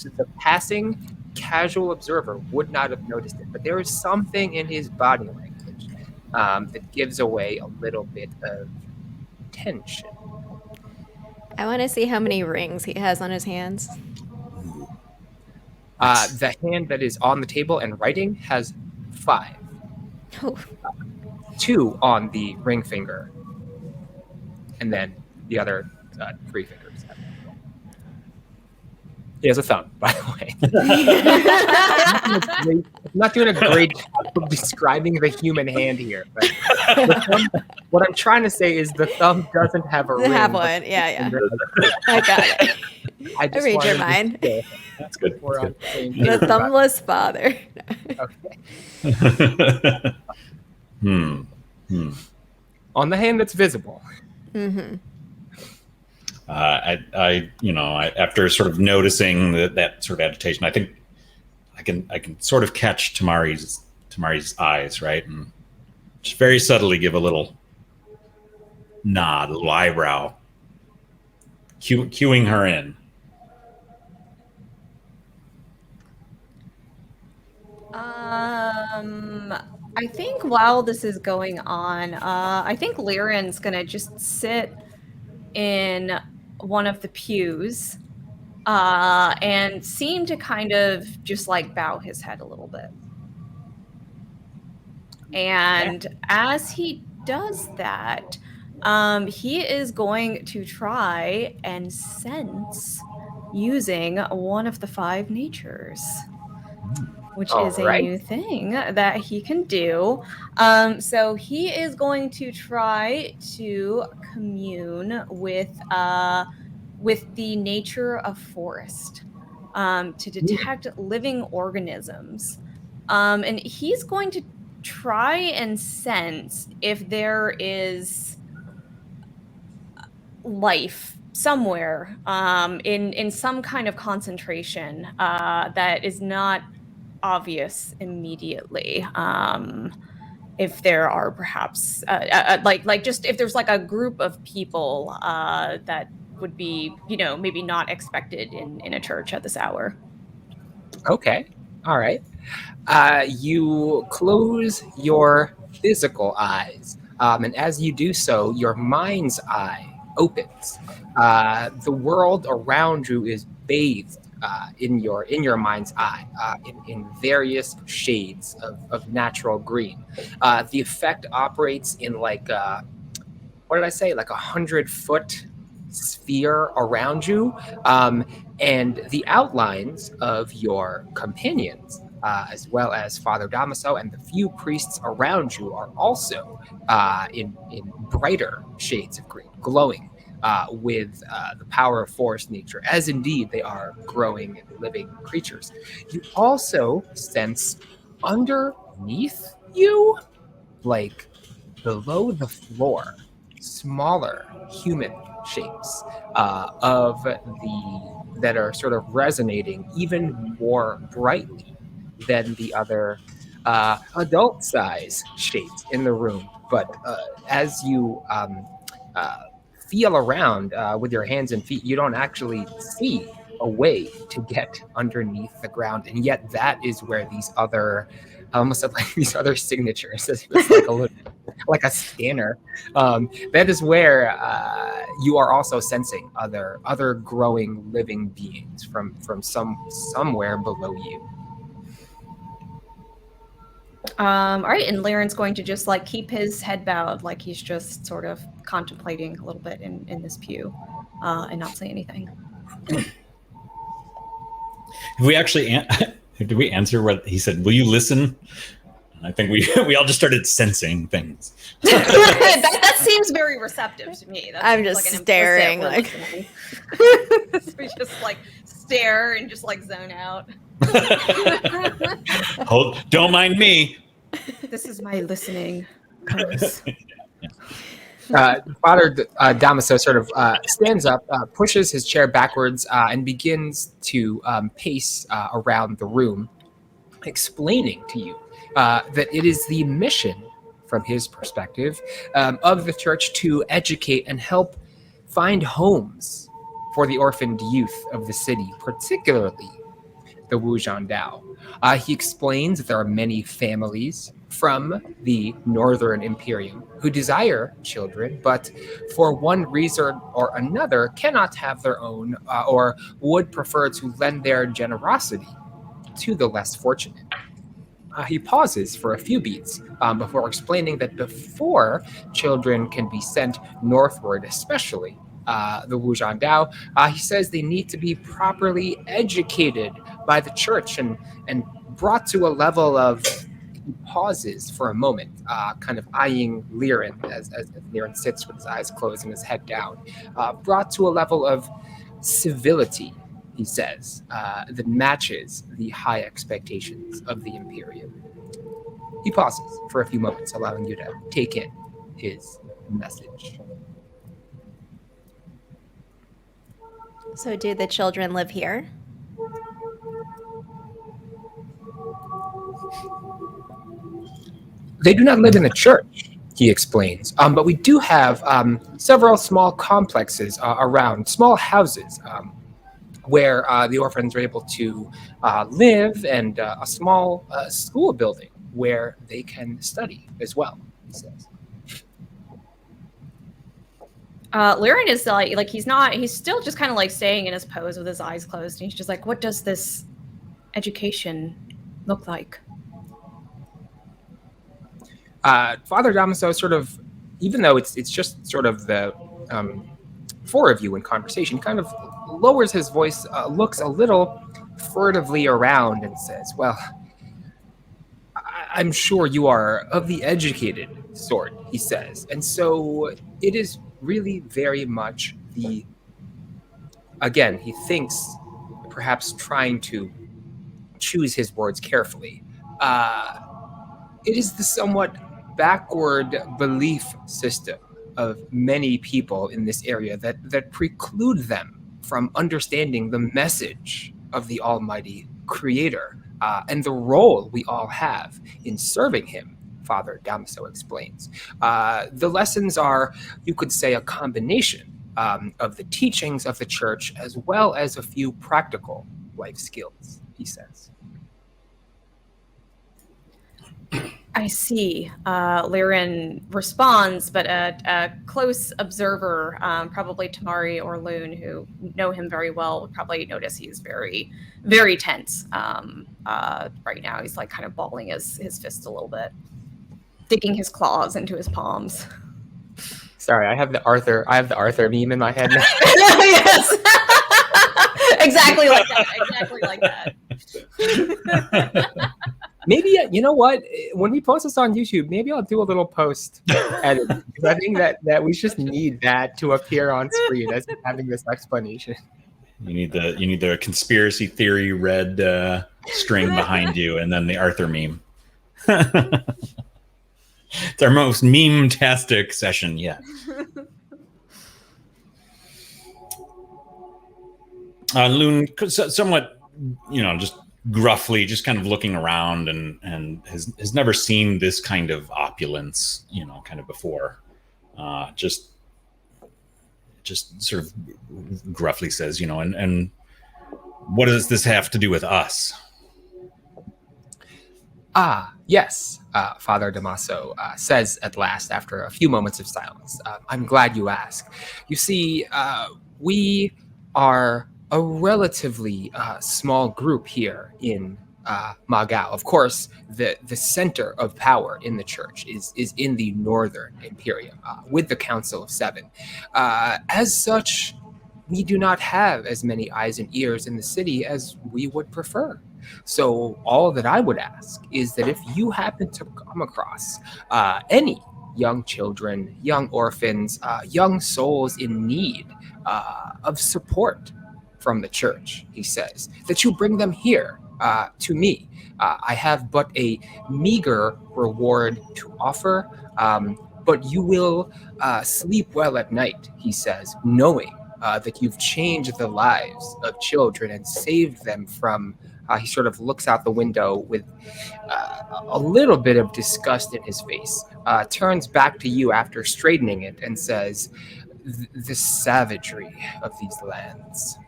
the passing casual observer would not have noticed it, but there is something in his body language that gives away a little bit of tension. I want to see how many rings he has on his hands. The hand that is on the table and writing has 5. Oh. 2 on the ring finger, and then the other 3 fingers. He has a thumb, by the way. I'm not doing a great job of describing the human hand here. But the thumb, what I'm trying to say is the thumb doesn't have a ring. Have one, yeah. I got it. I read your mind. That's good. The thumbless father. Okay. On the hand that's visible. Mm-hmm. After sort of noticing that sort of agitation, I think I can sort of catch Tamari's eyes, right, and just very subtly give a little nod, a little eyebrow, cueing her in. I think while this is going on, I think Lyran's gonna just sit in one of the pews and seem to kind of just like bow his head a little bit. And as he does that, he is going to try and sense using one of the 5 natures, which is a new thing that he can do. So he is going to try to commune with the nature of forest to detect living organisms. And he's going to try and sense if there is life somewhere in some kind of concentration that is not obvious immediately. If there are perhaps just if there's like a group of people that would be, maybe not expected in a church at this hour. Okay. All right. You close your physical eyes, and as you do so, your mind's eye opens. The world around you is bathed in your mind's eye in various shades of natural green. The effect operates in like what did I say? Like 100-foot sphere around you, and the outlines of your companions, as well as Father Damaso and the few priests around you, are also in brighter shades of green, glowing with the power of forest nature, as indeed they are growing and living creatures. You also sense underneath you, like below the floor, smaller human shapes that are sort of resonating even more brightly than the other adult size shapes in the room. But as you feel around with your hands and feet, you don't actually see a way to get underneath the ground, and yet that is where these other, I almost said like these other signatures, it's like a little, like a scanner. That is where you are also sensing other growing living beings from somewhere below you. All right, and Laren's going to just like keep his head bowed, like he's just sort of contemplating a little bit in this pew, and not say anything. Have we actually did we answer what he said? Will you listen? I think we all just started sensing things. that seems very receptive to me. That I'm seems just like an staring, implicit we just like stare and just like zone out. Don't mind me. This is my listening purpose. Father Damaso sort of stands up, pushes his chair backwards, and begins to pace around the room, explaining to you that it is the mission, from his perspective, of the church to educate and help find homes for the orphaned youth of the city, particularly the Wujian Dao. He explains that there are many families from the Northern Imperium who desire children, but for one reason or another cannot have their own, or would prefer to lend their generosity to the less fortunate. He pauses for a few beats before explaining that before children can be sent northward, especially the Wujian Dao, he says they need to be properly educated by the church and brought to a level of, he pauses for a moment, kind of eyeing Liren as Liren sits with his eyes closed and his head down, brought to a level of civility, he says, that matches the high expectations of the Imperium. He pauses for a few moments, allowing you to take in his message. So do the children live here? They do not live in the church, he explains, but we do have several small complexes around, small houses where the orphans are able to live, and a small school building where they can study as well, he says. Liren is like he's still just kind of like staying in his pose with his eyes closed, and he's just like, what does this education look like? Father Damaso sort of, even though it's just sort of the four of you in conversation, kind of lowers his voice, looks a little furtively around and says, well, I'm sure you are of the educated sort, he says. And so it is really very much again, he thinks, perhaps trying to choose his words carefully, it is the somewhat backward belief system of many people in this area that preclude them from understanding the message of the Almighty Creator and the role we all have in serving Him, Father Damaso explains. The lessons are, you could say, a combination of the teachings of the church as well as a few practical life skills, he says. I see. Liren responds, but a close observer, probably Tamari or Loon, who know him very well, would probably notice he's very, very tense right now. He's like kind of balling his fist a little bit, digging his claws into his palms. Sorry, I have the Arthur meme in my head now. Yes. Exactly like that. Exactly like that. Maybe, you know what? When we post this on YouTube, maybe I'll do a little post edit, because I think that we just need that to appear on screen as having this explanation. You need the conspiracy theory red string behind you, and then the Arthur meme. It's our most meme-tastic session yet. Loon, somewhat, just gruffly, just kind of looking around, and has never seen this kind of opulence, kind of before. Just sort of gruffly says, and what does this have to do with us? Yes, Father Damaso says at last, after a few moments of silence. I'm glad you asked. You see, we are a relatively small group here in Magao. Of course, the center of power in the church is in the Northern Imperium, with the Council of Seven. As such, we do not have as many eyes and ears in the city as we would prefer. So all that I would ask is that if you happen to come across any young children, young orphans, young souls in need of support from the church, he says, that you bring them here to me. I have but a meager reward to offer, but you will sleep well at night, he says, knowing that you've changed the lives of children and saved them from... he sort of looks out the window with a little bit of disgust in his face, turns back to you after straightening it, and says, the savagery of these lands.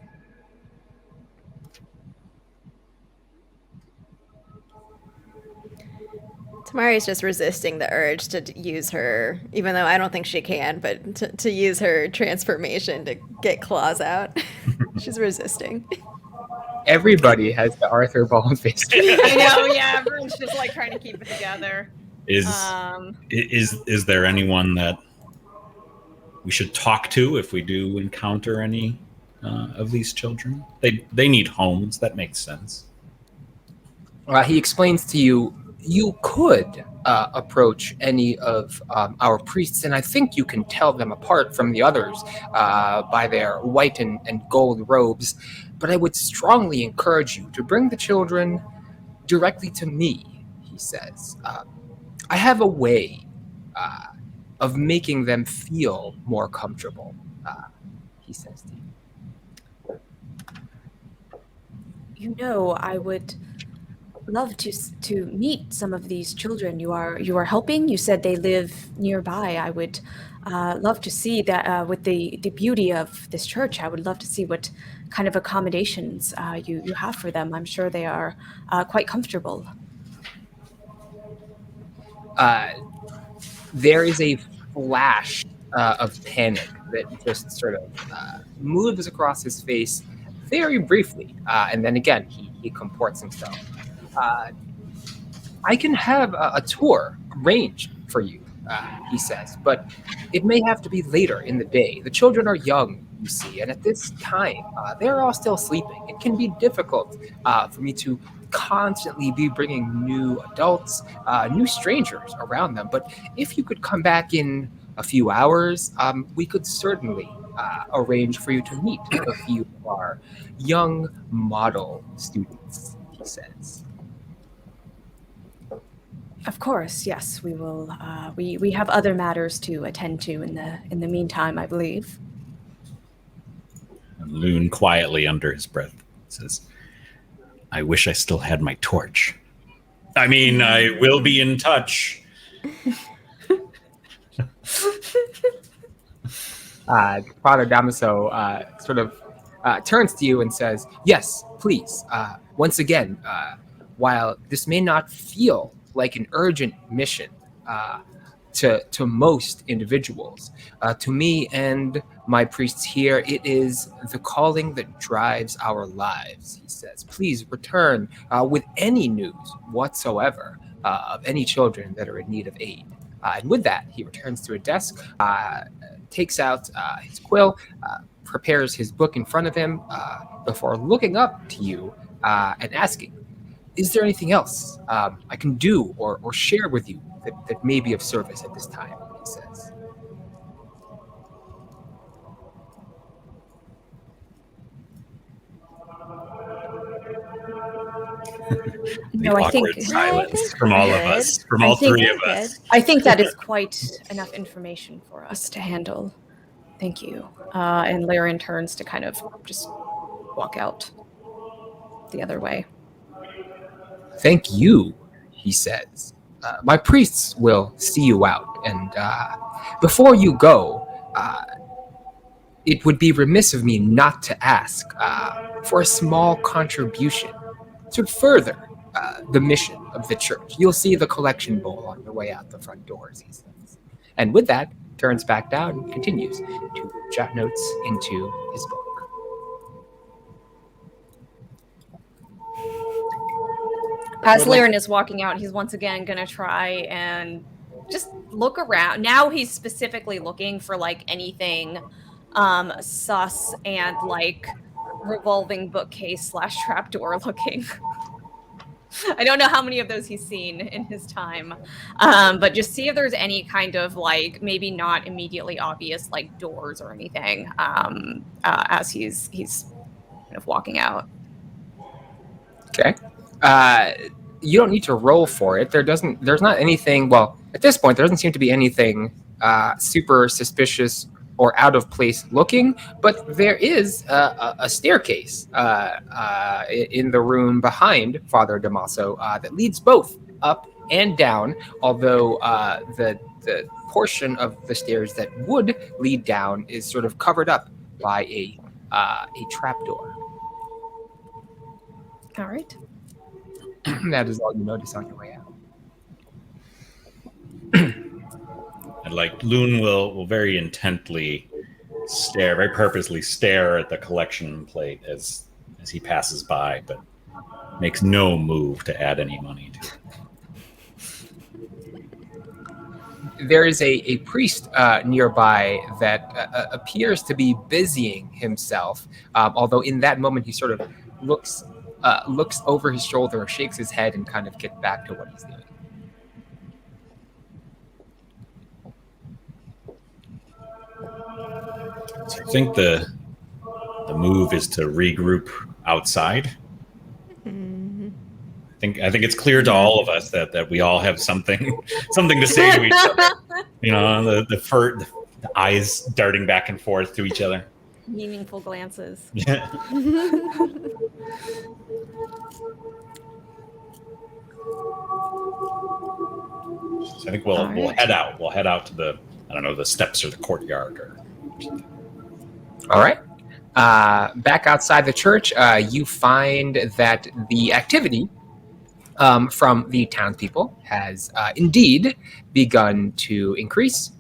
Tamari's just resisting the urge to use her, even though I don't think she can, but to use her transformation to get claws out. She's resisting. Everybody has the Arthur ball face. I know, yeah. Everyone's just like trying to keep it together. Is there anyone that we should talk to if we do encounter any of these children? They need homes. That makes sense. He explains to you, you could approach any of our priests, and I think you can tell them apart from the others by their white and gold robes. But I would strongly encourage you to bring the children directly to me, he says. I have a way of making them feel more comfortable, he says to you. I would love to meet some of these children you are helping. You said they live nearby. I would love to see that with the beauty of this church. I would love to see what kind of accommodations you have for them. I'm sure they are quite comfortable. There is a flash of panic that just sort of moves across his face very briefly, and then again he comports himself. I can have a tour arranged for you, he says, but it may have to be later in the day. The children are young, you see, and at this time, they're all still sleeping. It can be difficult for me to constantly be bringing new adults, new strangers around them. But if you could come back in a few hours, we could certainly arrange for you to meet a few of our young model students, he says. Of course, yes, we will. We have other matters to attend to in the meantime, I believe. And Loon quietly under his breath says, I wish I still had my torch. I mean, I will be in touch. Father Damaso sort of turns to you and says, yes, please. Once again, while this may not feel like an urgent mission to most individuals. To me and my priests here, it is the calling that drives our lives, he says. Please return with any news whatsoever of any children that are in need of aid. And with that, he returns to a desk, takes out his quill, prepares his book in front of him before looking up to you and asking, is there anything else I can do or share with you that may be of service at this time, he says. No, I think silence from all of us, from all three of us. I think that is quite enough information for us to handle. Thank you. And Laren turns to kind of just walk out the other way. Thank you, he says. My priests will see you out, and before you go, it would be remiss of me not to ask for a small contribution to further the mission of the church. You'll see the collection bowl on your way out the front doors, he says. And with that, turns back down and continues to jot notes into his book. As Laren is walking out, he's once again going to try and just look around. Now he's specifically looking for like anything sus and like revolving bookcase / trapdoor looking. I don't know how many of those he's seen in his time, but just see if there's any kind of like maybe not immediately obvious like doors or anything as he's kind of walking out. Okay. You don't need to roll for it. There's not anything, well, at this point, there doesn't seem to be anything super suspicious or out of place looking, but there is a staircase in the room behind Father Damaso that leads both up and down, although the portion of the stairs that would lead down is sort of covered up by a trapdoor. All right. That is all you notice on your way out. And like Loon will very intently stare, very purposely stare at the collection plate as he passes by, but makes no move to add any money to it. There is a priest nearby that appears to be busying himself, although in that moment he sort of looks over his shoulder, shakes his head, and kind of gets back to what he's doing. So I think the move is to regroup outside. Mm-hmm. I think it's clear to all of us that we all have something to say to each other. You know, the eyes darting back and forth to each other. Meaningful glances. Yeah. So I think we'll head out. We'll head out to the steps or the courtyard or something. All right. Back outside the church, you find that the activity from the townspeople has indeed begun to increase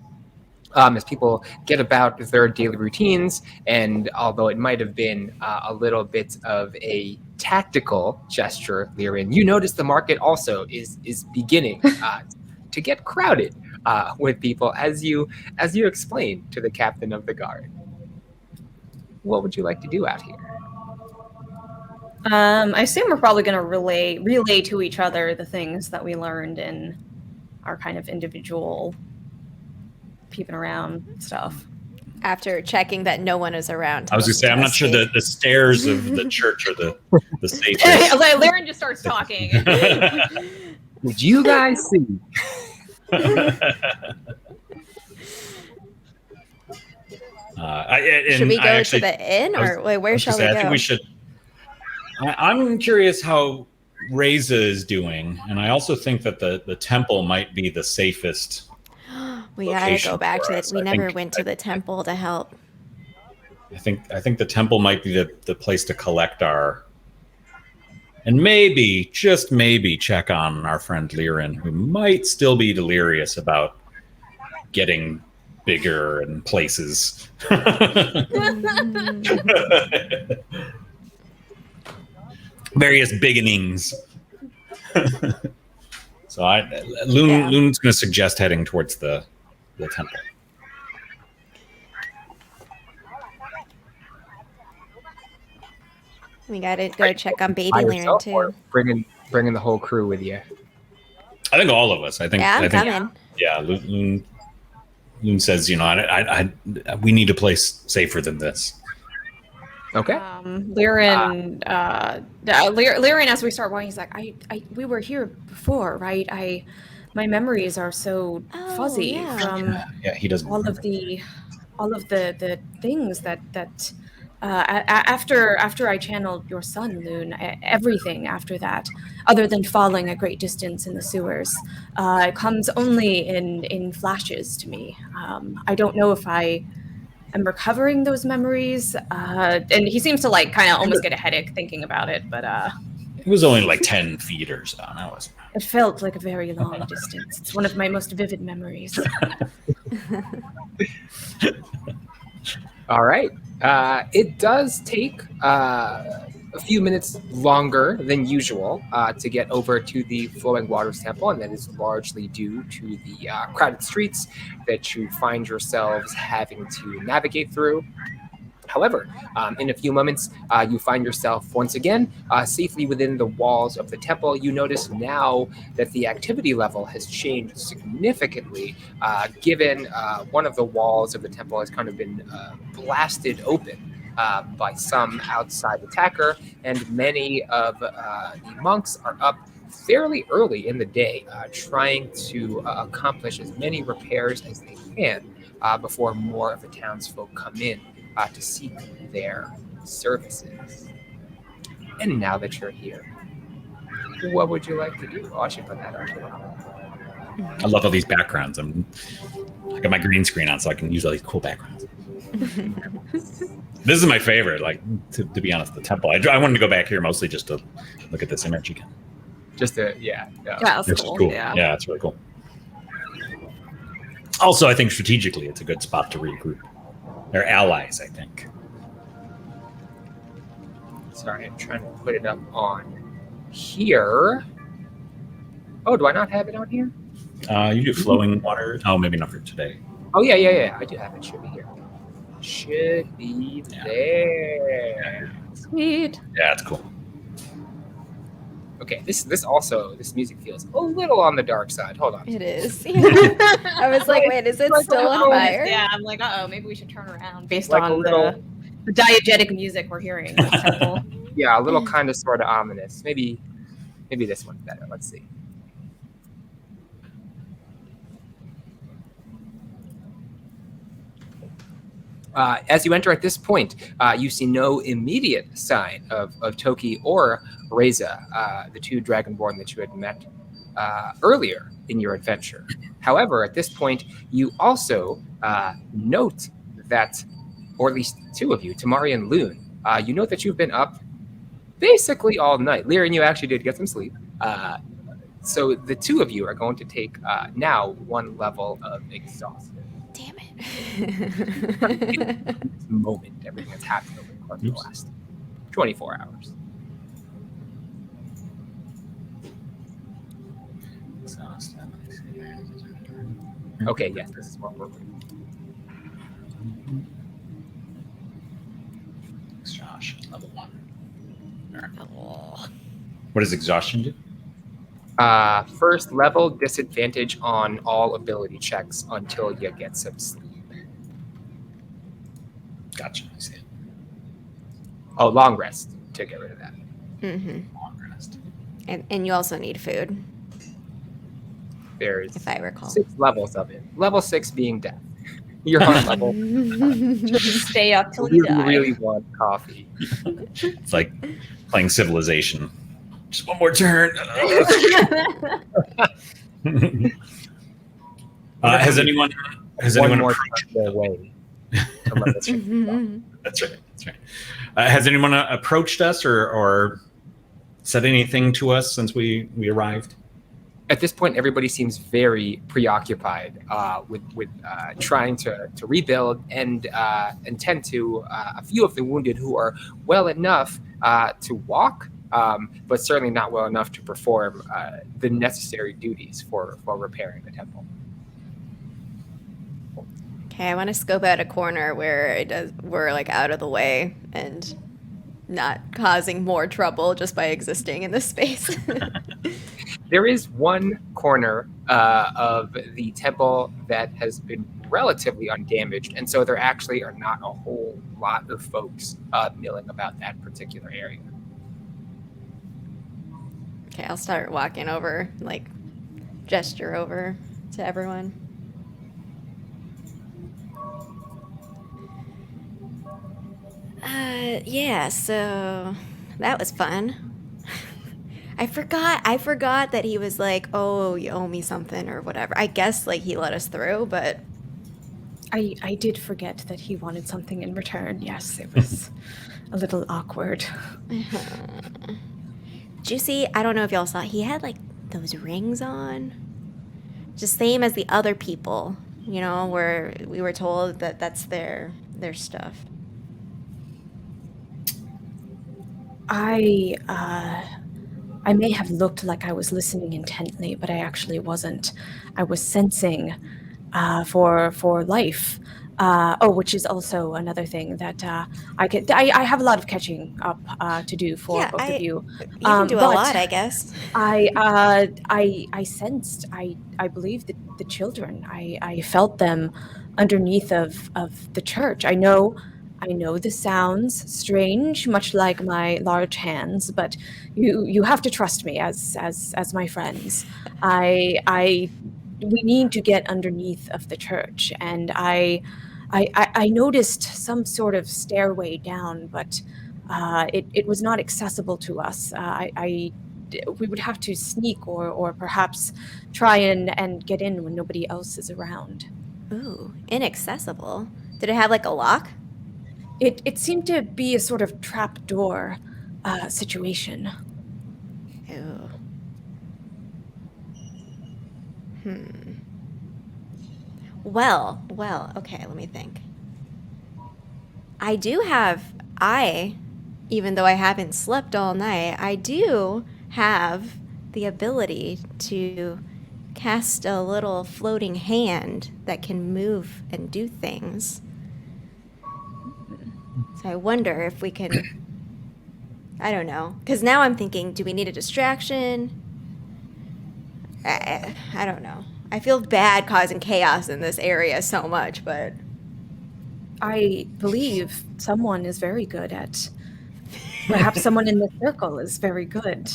as people get about their daily routines. And although it might have been a little bit of a tactical gesture, Lirin, you notice the market also is beginning to get crowded with people, as you explained to the captain of the guard. What would you like to do out here? I assume we're probably going to relay to each other the things that we learned in our kind of individual peeping around stuff. After checking that no one is around. I was going to say, I'm not sure the stairs of the church are the safest. Laren just starts talking. Did you guys see? Should we go to the inn, or where shall we go? I think we should. I'm curious how Reza is doing, and I also think that the temple might be the safest. We gotta go back to it. We never went to the temple to help. I think the temple might be the place to collect our And maybe, just maybe, check on our friend Liren, who might still be delirious about getting bigger and places. Various beginnings. So Loon's going to suggest heading towards the temple. We gotta go check on baby By Liren yourself or too. bringing the whole crew with you. I think all of us. I think. Yeah, I'm I think, coming. Yeah, Loon says, we need a place safer than this. Okay. Liren, Liren, as we start walking, he's like, we were here before, right? My memories are so fuzzy yeah. from He doesn't. all of the things that after I channeled your son, Loon, everything after that, other than falling a great distance in the sewers, comes only in flashes to me. I don't know if I am recovering those memories, and he seems to like kind of almost get a headache thinking about it. But It was only like 10 feet or so. That was. it felt like a very long distance. It's one of my most vivid memories. All right. It does take a few minutes longer than usual to get over to the Flowing Waters Temple, and that is largely due to the crowded streets that you find yourselves having to navigate through. However, in a few moments, you find yourself once again safely within the walls of the temple. You notice now that the activity level has changed significantly, given one of the walls of the temple has kind of been blasted open by some outside attacker, and many of the monks are up fairly early in the day, trying to accomplish as many repairs as they can before more of the townsfolk come in to seek their services. And now that you're here, what would you like to do? Oh, I should put that on too. I love all these backgrounds. I got my green screen on so I can use all these cool backgrounds. This is my favorite, like, to be honest, the temple. I wanted to go back here mostly just to look at this image again. Just to, yeah. That's It's cool. cool. Yeah. Yeah, it's really cool. Also, I think strategically it's a good spot to regroup. They're allies, I think. Sorry, I'm trying to put it up on here. Oh, do I not have it on here? You do flowing water. Oh, maybe not for today. Oh, yeah. I do have it. Should be here. Should be there. Sweet. Yeah, it's cool. Okay, this music feels a little on the dark side. Hold on. It is. I was like, wait, is it still on fire? Yeah, I'm like, maybe we should turn around based Like on the diegetic music we're hearing in the temple. Yeah, a little kind of sort of ominous. Maybe this one's better. Let's see. As you enter at this point, you see no immediate sign of Toki or Reza, the two Dragonborn that you had met earlier in your adventure. However, at this point, you also note that, or at least two of you, Tamari and Loon, you note that you've been up basically all night. Liren, you actually did get some sleep. So the two of you are going to take now one level of exhaustion. Damn it. This moment, everything that's happened over the course of the last 24 hours. Okay, yes, this is what we're doing. Exhaustion, level 1. What does exhaustion do? First level disadvantage on all ability checks until you get some sleep. Gotcha. I see it. Oh, long rest to get rid of that. Mm-hmm. Long rest. And you also need food, There's if I recall. 6 levels of it. Level 6 being death. You're on level. Just stay up till you die. really want coffee. It's like playing Civilization. Just one more turn. Has anyone One more approached? turn away. To let us- That's right. Has anyone approached us or said anything to us since we arrived? At this point, everybody seems very preoccupied with trying to rebuild and tend to a few of the wounded who are well enough to walk, but certainly not well enough to perform the necessary duties for repairing the temple. Okay, I want to scope out a corner where we're like out of the way and not causing more trouble just by existing in this space. There is one corner of the temple that has been relatively undamaged, and so there actually are not a whole lot of folks milling about that particular area. Okay, I'll start walking over, like gesture over to everyone. Yeah, so that was fun. I forgot that he was like, oh, you owe me something or whatever. I guess like he let us through, but I did forget that he wanted something in return. Yes, it was a little awkward. Juicy, I don't know if y'all saw, he had like those rings on. Just same as the other people, you know, where we were told that that's their stuff. I may have looked like I was listening intently, but I actually wasn't. I was sensing for life. Which is also another thing that I have a lot of catching up to do for both of you. You can do a lot, I guess. I sensed. I believe that the children. I felt them underneath of the church. I know this sounds strange, much like my large hands, but you have to trust me as my friends. We need to get underneath of the church, and I noticed some sort of stairway down, but it was not accessible to us. We would have to sneak or perhaps try and get in when nobody else is around. Ooh, inaccessible. Did it have like a lock? It seemed to be a sort of trap door situation. Ooh. Well, okay, let me think. Even though I haven't slept all night, I do have the ability to cast a little floating hand that can move and do things. So I wonder if we can, I don't know, because now I'm thinking, do we need a distraction? I don't know. I feel bad causing chaos in this area so much, but I believe someone is very good at, perhaps someone in the circle is very good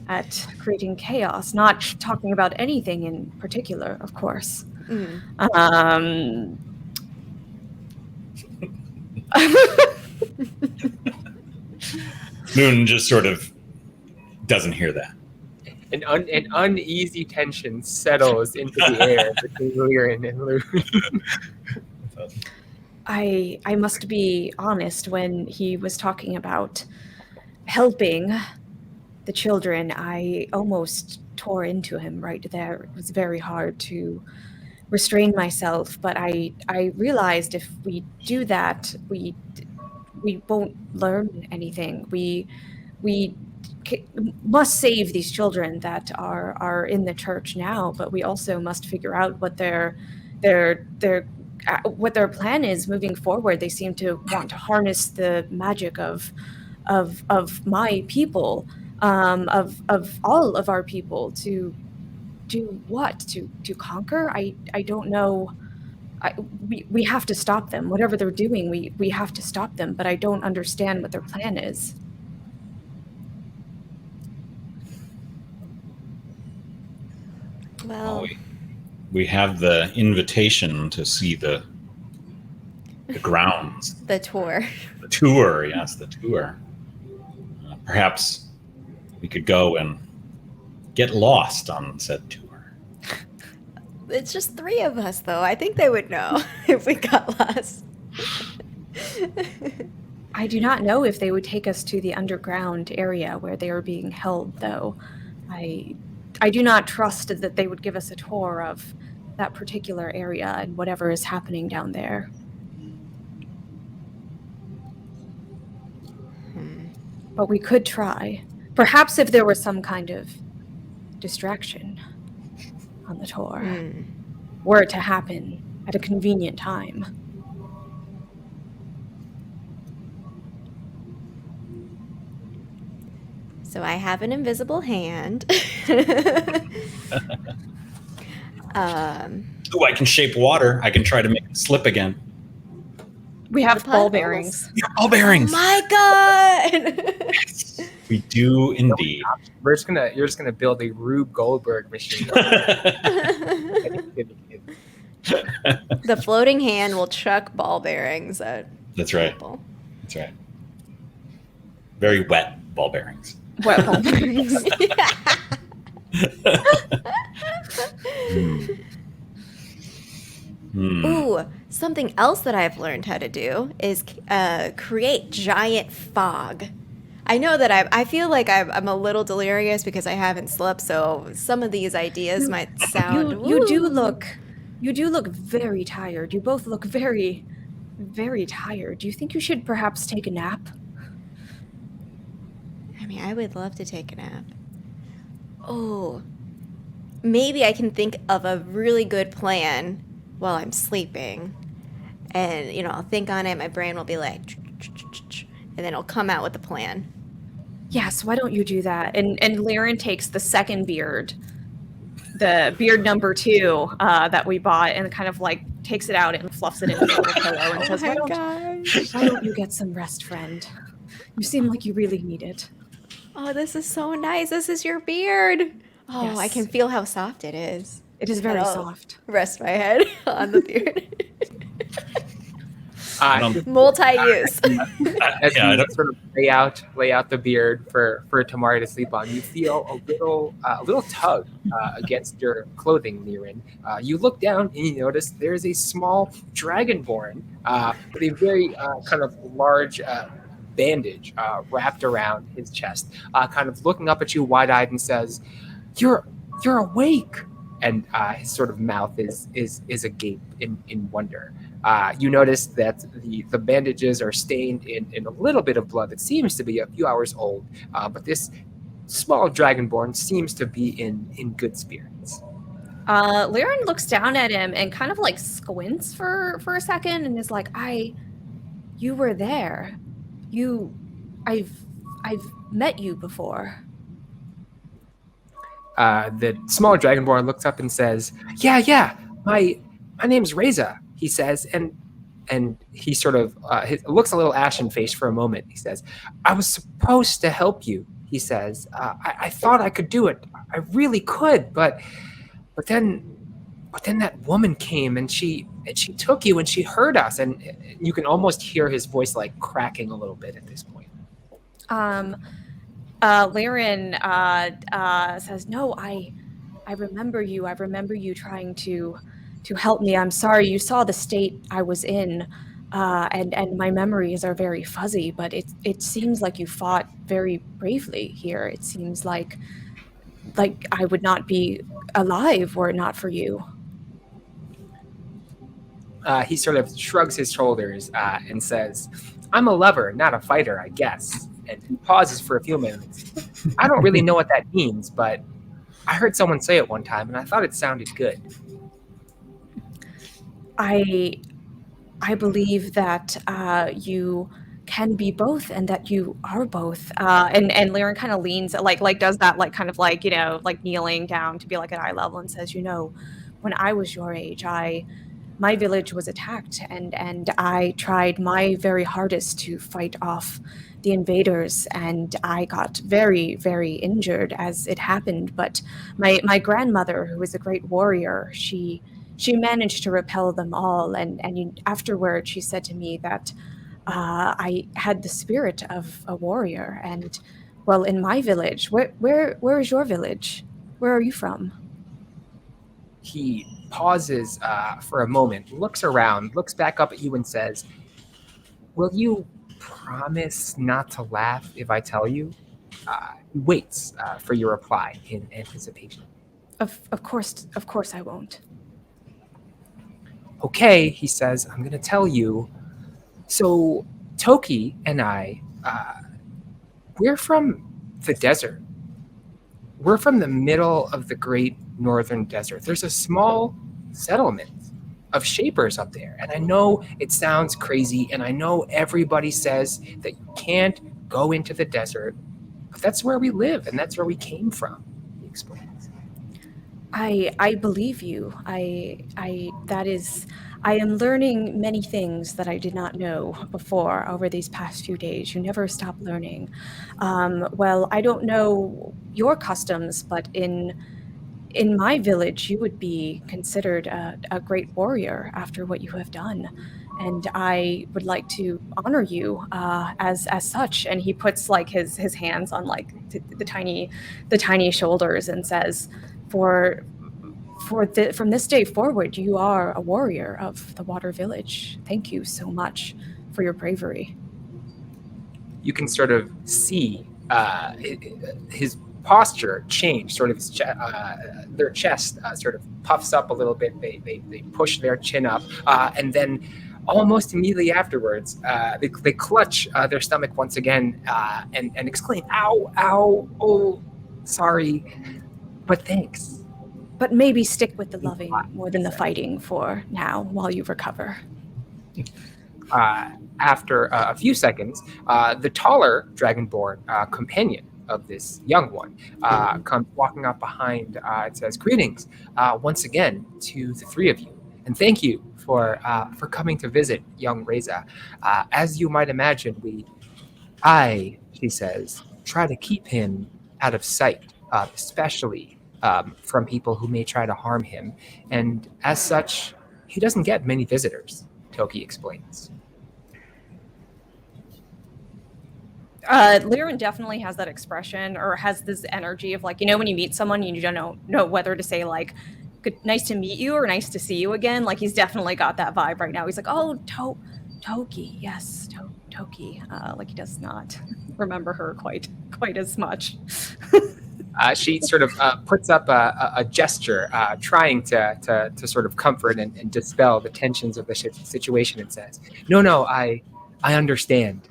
at creating chaos, not talking about anything in particular, of course. Moon just sort of doesn't hear that. An uneasy tension settles into the air between Liren and Loon. I must be honest, when he was talking about helping the children, I almost tore into him right there. It was very hard to restrain myself, but I realized if we do that, we won't learn anything. We must save these children that are in the church now, but we also must figure out what their plan is moving forward. They seem to want to harness the magic of my people, of all of our people, to do what? To conquer? I don't know. We have to stop them. Whatever they're doing, we have to stop them, but I don't understand what their plan is. well, We have the invitation to see the grounds. the tour. The tour, yes, the tour. Perhaps we could go and get lost on said tour. It's just 3 of us, though. I think they would know if we got lost. I do not know if they would take us to the underground area where they are being held, though. I do not trust that they would give us a tour of that particular area and whatever is happening down there. But we could try. Perhaps if there was some kind of distraction on the tour, were it to happen at a convenient time. So I have an invisible hand. Ooh, I can shape water. I can try to make it slip again. We have The ball puddles. bearings. Yeah, ball bearings. My God! We do indeed. You're just gonna build a Rube Goldberg machine. The floating hand will chuck ball bearings at That's right. people. That's right. Very wet ball bearings. Wet ball bearings. Ooh, something else that I've learned how to do is create giant fog. I know that I feel like I'm a little delirious because I haven't slept, so some of these ideas might sound. You do look very tired. You both look very, very tired. Do you think you should perhaps take a nap? I mean, I would love to take a nap. Oh, maybe I can think of a really good plan while I'm sleeping. And, I'll think on it. My brain will be like, and then it'll come out with the plan. Yes, why don't you do that? And Laren takes the second beard, the beard number 2 that we bought, and kind of like takes it out and fluffs it into a little pillow and says, why don't you get some rest, friend? You seem like you really need it. Oh, this is so nice. This is your beard. Oh, Yes. I can feel how soft it is. It is very I'll soft. Rest my head on the beard. Multi-use. As Yeah, I you don't- sort of lay out the beard for Tamari to sleep on, you feel a little tug against your clothing, Liren. You look down and you notice there's a small dragonborn with a very kind of large bandage wrapped around his chest, kind of looking up at you wide-eyed and says, "You're awake." And his sort of mouth is agape in wonder. You notice that the bandages are stained in a little bit of blood that seems to be a few hours old, but this small dragonborn seems to be in good spirits. Laren looks down at him and kind of like squints for a second and is like, you were there. I've met you before. The small dragonborn looks up and says, "Yeah, my name's Reza," he says, and he sort of looks a little ashen-faced for a moment. He says, "I was supposed to help you," he says. I thought I could do it. I really could, but then that woman came and she took you and she hurt us, and you can almost hear his voice like cracking a little bit at this point. Laren says, "No, I remember you. I remember you trying to help me. I'm sorry you saw the state I was in, and my memories are very fuzzy. But it seems like you fought very bravely here. It seems like I would not be alive were it not for you." He sort of shrugs his shoulders and says, "I'm a lover, not a fighter, I guess." And he pauses for a few minutes. "I don't really know what that means, but I heard someone say it one time, and I thought it sounded good." I believe that you can be both, and that you are both. And Laren kind of leans, like does that, like kind of like like kneeling down to be like at eye level, and says, when I was your age, my village was attacked, and I tried my very hardest to fight off the invaders, and I got very, very injured as it happened. But my grandmother, who was a great warrior, she managed to repel them all. And afterward, she said to me that I had the spirit of a warrior. And well, in my village, where is your village? Where are you from? He pauses for a moment, looks around, looks back up at you and says, "Will you promise not to laugh if I tell you? He waits for your reply in anticipation. Of course I won't. Okay, he says, I'm going to tell you. So, Toki and I, we're from the desert. We're from the middle of the great northern desert. There's a small settlement of shapers up there. And I know it sounds crazy, and I know everybody says that you can't go into the desert, but that's where we live, and that's where we came from, he explains. I believe you. I am learning many things that I did not know before over these past few days. You never stop learning. Well, I don't know your customs, but in my village, you would be considered a great warrior after what you have done. And I would like to honor you as such. And he puts like his hands on like the tiny shoulders and says, from this day forward, you are a warrior of the Water Village. Thank you so much for your bravery. You can sort of see his posture change, sort of their chest sort of puffs up a little bit. They push their chin up, and then almost immediately afterwards, they clutch their stomach once again and exclaim, "Ow, ow, oh, sorry, but thanks." But maybe stick with the loving more than the fighting for now while you recover. After a few seconds, the taller Dragonborn companion of this young one comes walking up behind. It says, "Greetings once again to the three of you, and thank you for coming to visit young Reza. As you might imagine, she says, try to keep him out of sight, especially from people who may try to harm him. And as such, he doesn't get many visitors," Toki explains. Liren definitely has that expression, or has this energy of like, when you meet someone, you don't know whether to say like, "Good, nice to meet you," or "nice to see you again." Like he's definitely got that vibe right now. He's like, "Oh, Toki, yes, Toki." Like he does not remember her quite as much. She sort of puts up a gesture, trying to sort of comfort and dispel the tensions of the situation, and says, No, I understand.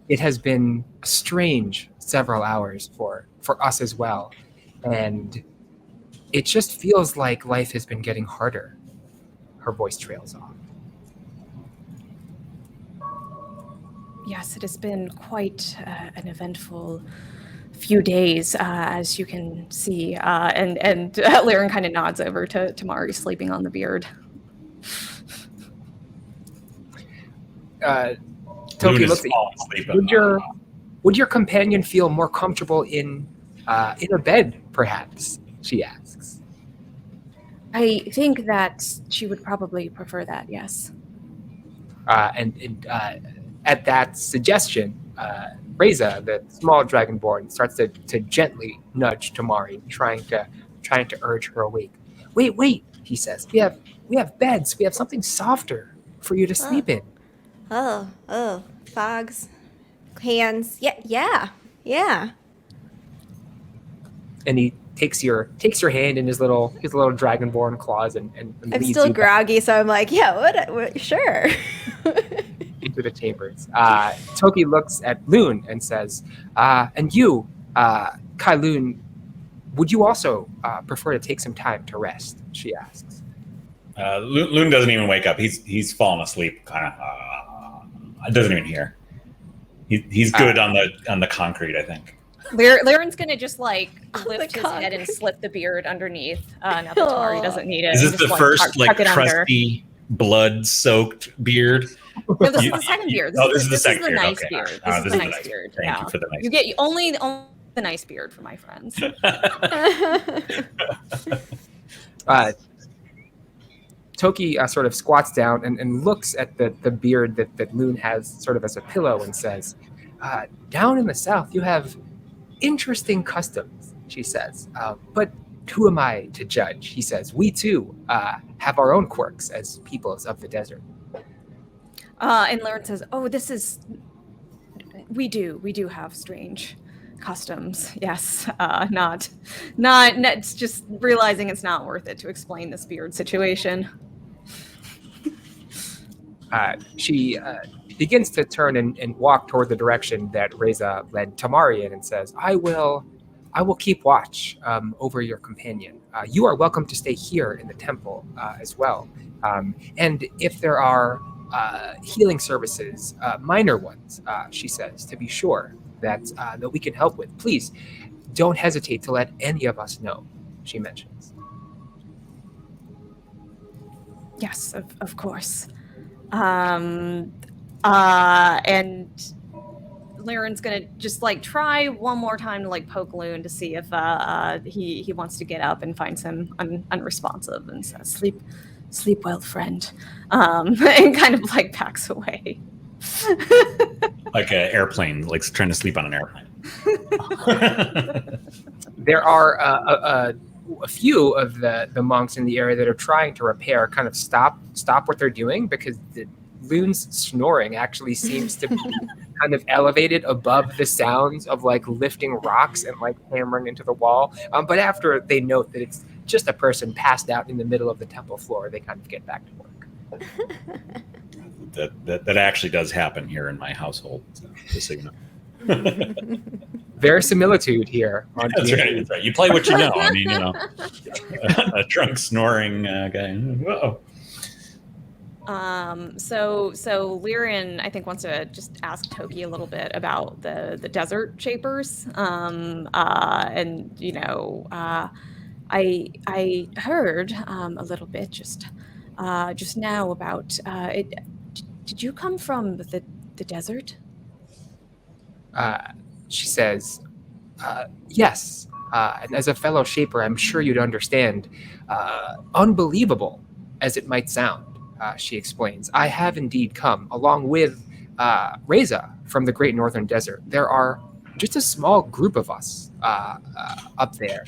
It has been a strange several hours for us as well, and it just feels like life has been getting harder. Her voice trails off. Yes, it has been quite an eventful few days, as you can see. And Liren kind of nods over to Mari sleeping on the beard. Toki looks at you. Would your companion feel more comfortable in a bed, perhaps? She asks. I think that she would probably prefer that, yes. And at that suggestion, Reza, the small dragonborn, starts to gently nudge Tamari, trying to urge her awake. Wait, he says. We have beds. We have something softer for you to sleep in. Oh, fogs, hands. Yeah. And he takes your hand in his little dragonborn claws and I'm leads still you groggy, so I'm like, yeah, what sure. into the chambers. Toki looks at Loon and says, and you, Kai Loon, would you also prefer to take some time to rest? She asks. Loon doesn't even wake up. He's fallen asleep, kind of. Doesn't even hear. He's good on the concrete, I think. Liren's gonna just like lift his head and slip the beard underneath. Now that Tamari doesn't need it. Is this the first crusty, blood-soaked beard? No, this is the second beard. This is the second beard. Nice Okay. beard. This is the nice beard. Thank you for the nice. You get only the nice beard for my friends. Toki sort of squats down and looks at the beard that Loon has sort of as a pillow and says, down in the south, you have interesting customs, she says. But who am I to judge? He says, we too have our own quirks as peoples of the desert. And Liren says, oh, this is We do have strange customs. Yes, not. It's just realizing it's not worth it to explain this beard situation. She begins to turn and walk toward the direction that Reza led Tamari in and says, I will keep watch over your companion. You are welcome to stay here in the temple as well. And if there are healing services, minor ones, she says, to be sure that we can help with, please don't hesitate to let any of us know, she mentions. Yes, of course. And Liren's gonna just try one more time to poke Loon to see if he wants to get up, and finds him unresponsive and says, "Sleep well, friend," and kind of backs away. Like an airplane, trying to sleep on an airplane. There are a few of the monks in the area that are trying to repair, kind of stop what they're doing, because the Loon's snoring actually seems to be kind of elevated above the sounds of lifting rocks and hammering into the wall. But after they note that it's just a person passed out in the middle of the temple floor, they kind of get back to work. That actually does happen here in my household, so just so you know. Verisimilitude here. That's right. That's right. You play what you know. I mean, a drunk snoring guy. Whoa. So Liren, I think, wants to just ask Toki a little bit about the desert shapers. I heard a little bit just now about it. Did you come from the desert? She says, yes. And as a fellow shaper, I'm sure you'd understand. Unbelievable as it might sound, she explains, I have indeed come, along with Reza from the Great Northern Desert. There are just a small group of us up there.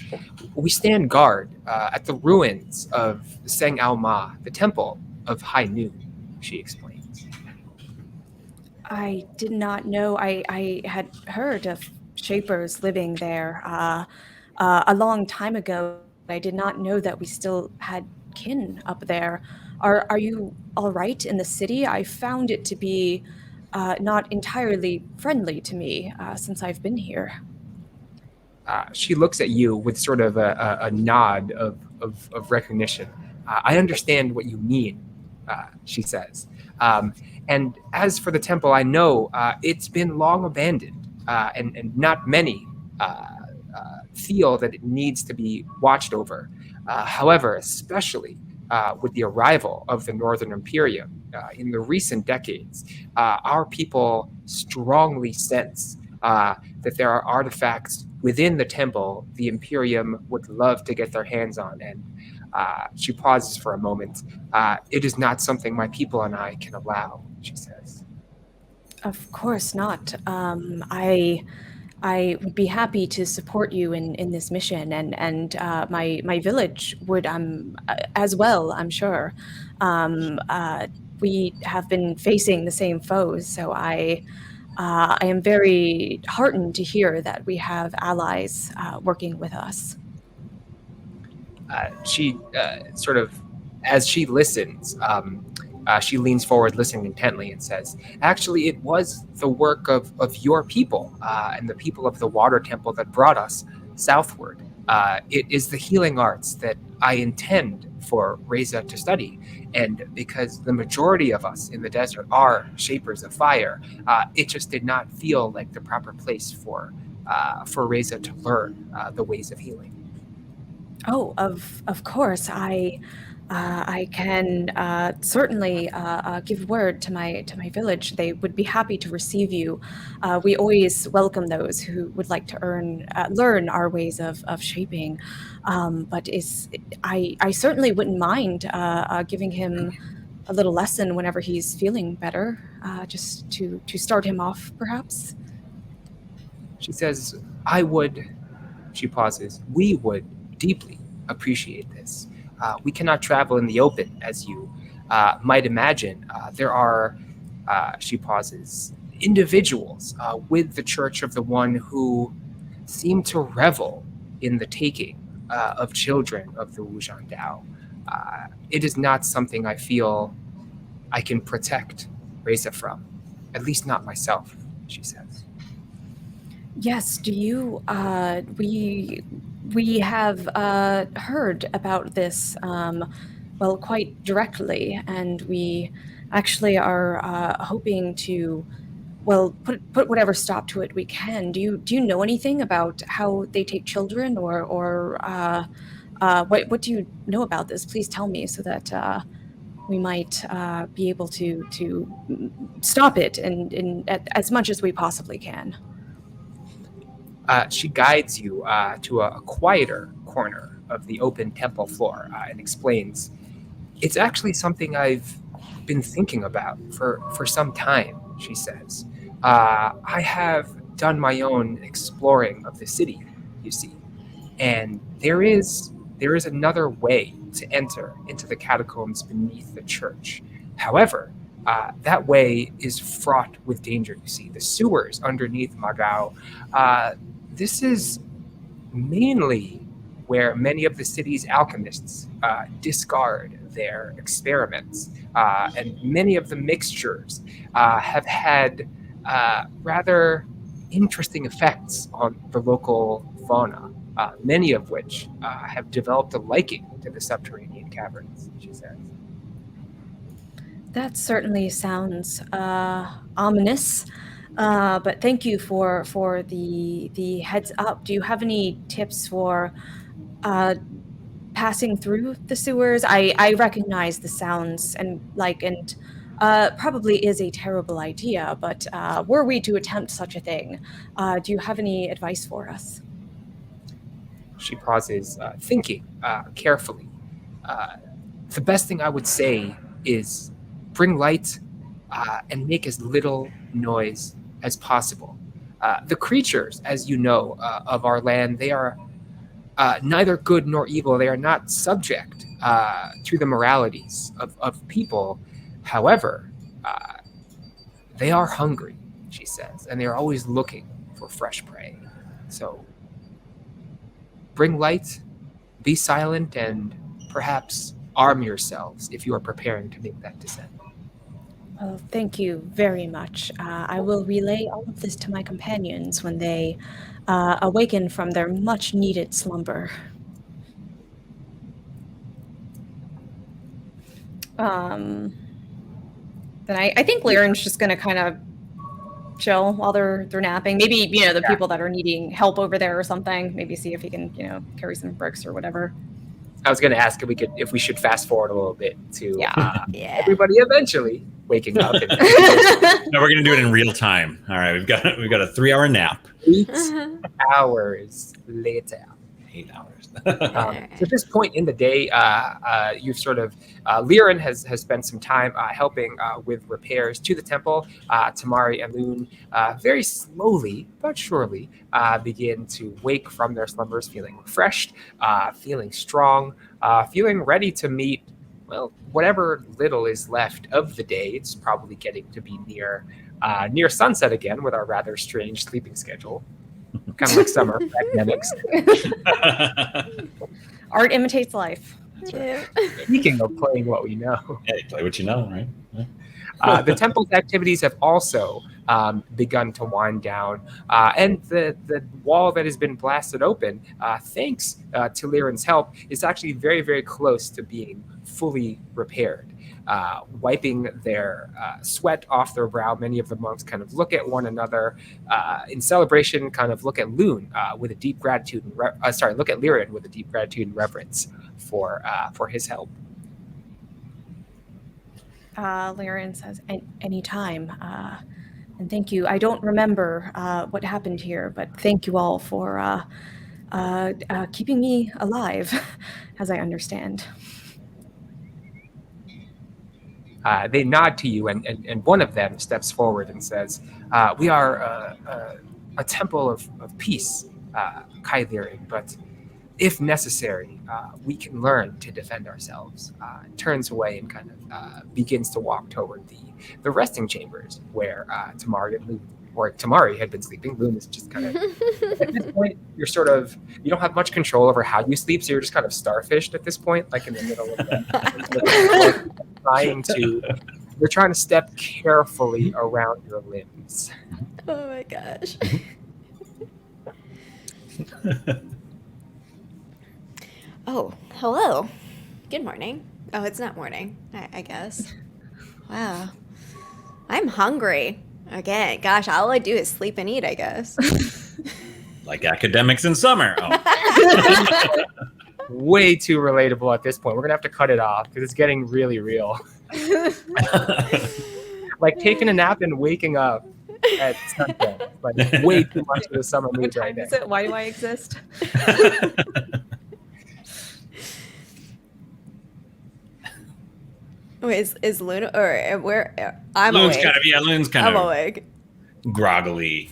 We stand guard at the ruins of Seng Ao Ma, the temple of High Noon, she explains. I did not know. I had heard of shapers living there a long time ago. I did not know that we still had kin up there. Are you all right in the city? I found it to be not entirely friendly to me since I've been here. She looks at you with sort of a nod of recognition. I understand what you mean, she says. And as for the temple, I know it's been long abandoned, and not many feel that it needs to be watched over. However, especially with the arrival of the Northern Imperium in the recent decades, our people strongly sense that there are artifacts within the temple the Imperium would love to get their hands on. And she pauses for a moment. It is not something my people and I can allow, she says. Of course not. I would be happy to support you in this mission, and my village would as well, I'm sure. We have been facing the same foes, so I am very heartened to hear that we have allies working with us. She sort of, as she listens, she leans forward, listening intently, and says, actually, it was the work of your people and the people of the Water Temple that brought us southward. It is the healing arts that I intend for Reza to study. And because the majority of us in the desert are shapers of fire, it just did not feel like the proper place for Reza to learn the ways of healing. Oh, of course. I can certainly give word to my village. They would be happy to receive you. We always welcome those who would like to learn our ways of shaping. But I certainly wouldn't mind giving him a little lesson whenever he's feeling better, just to start him off, perhaps. She says, I would, she pauses, we would deeply appreciate this. We cannot travel in the open, as you might imagine. There are, she pauses, individuals with the Church of the One who seem to revel in the taking of children of the Wuzhan Dao. It is not something I feel I can protect Reza from, at least not myself, she says. Yes, do you, we have heard about this, well, quite directly, and we actually are hoping to, well, put whatever stop to it we can. Do you know anything about how they take children, or what do you know about this? Please tell me so that we might be able to stop it as much as we possibly can. She guides you to a quieter corner of the open temple floor and explains, it's actually something I've been thinking about for some time, she says. I have done my own exploring of the city, you see, and there is another way to enter into the catacombs beneath the church. However, that way is fraught with danger, you see. The sewers underneath Magao, this is mainly where many of the city's alchemists discard their experiments, and many of the mixtures have had rather interesting effects on the local fauna, many of which have developed a liking to the subterranean caverns, she says. That certainly sounds ominous, but thank you for the heads up. Do you have any tips for passing through the sewers? I recognize the sounds and probably is a terrible idea, but were we to attempt such a thing, do you have any advice for us? She pauses, thinking carefully. The best thing I would say is bring light and make as little noise as possible. The creatures, as you know, of our land, they are neither good nor evil. They are not subject to the moralities of people. However, they are hungry, she says, and they are always looking for fresh prey. So bring light, be silent, and perhaps arm yourselves if you are preparing to make that descent. Well, thank you very much. I will relay all of this to my companions when they awaken from their much-needed slumber. Then I think Lyran's just going to kind of chill while they're napping. Maybe, the people that are needing help over there or something, maybe see if he can, carry some bricks or whatever. I was going to ask if we should fast forward a little bit to everybody eventually waking up. No, we're going to do it in real time. All right, we've got a 3-hour nap. 8 hours later. 8 hours. At this point in the day, you've sort of Liren has spent some time helping with repairs to the temple. Tamari and Loon very slowly but surely begin to wake from their slumbers, feeling refreshed, feeling strong, feeling ready to meet, well, whatever little is left of the day. It's probably getting to be near sunset again with our rather strange sleeping schedule. Kind of like summer academics. Art imitates life. Yeah. Speaking of playing what we know. Yeah, you play what you know, right? Yeah. The temple's activities have also begun to wind down, and the wall that has been blasted open, thanks to Liren's help, is actually very, very close to being fully repaired. Wiping their sweat off their brow, many of the monks kind of look at one another in celebration, kind of look at Loon with a deep gratitude, look at Liren with a deep gratitude and reverence for his help. Liren says, any time. And thank you. I don't remember what happened here, but thank you all for keeping me alive, as I understand. They nod to you, and one of them steps forward and says, we are a temple of peace, Kai Liren, but if necessary, we can learn to defend ourselves. Turns away and kind of begins to walk toward the resting chambers where Tamari had been sleeping. Loon is just kind of at this point you don't have much control over how you sleep, so you're just kind of starfished at this point, like in the middle of the you're trying to step carefully around your limbs. Oh my gosh. Oh, hello. Good morning. Oh, it's not morning, I guess. Wow. I'm hungry. Again, gosh, all I do is sleep and eat, I guess. Like academics in summer. Oh. Way too relatable at this point. We're going to have to cut it off because it's getting really real. Like taking a nap and waking up at sunset. Like way too much of the summer What mood right time now. is it? Why do I exist? Wait, is Luna or where? I'm Loon's awake. Loon's kind I'm of awake. groggily,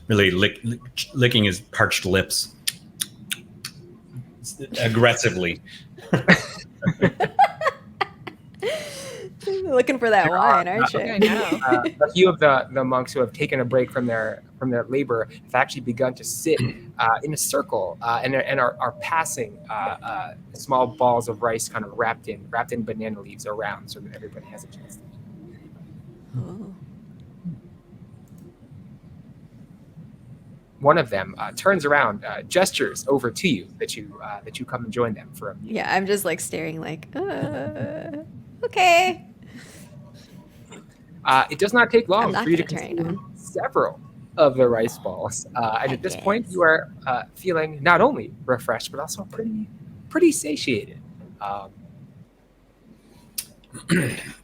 really licking his parched lips aggressively. Looking for that wine, aren't I you? know. A few of the monks who have taken a break from their labor have actually begun to sit in a circle and are passing small balls of rice kind of wrapped in banana leaves around so that everybody has a chance to eat. Oh. One of them turns around, gestures over to you that you come and join them for a meal. Yeah, I'm just like staring like, okay. It does not take I'm long not for you to gonna turn it consume several of the rice balls. And at this point, you are feeling not only refreshed, but also pretty satiated.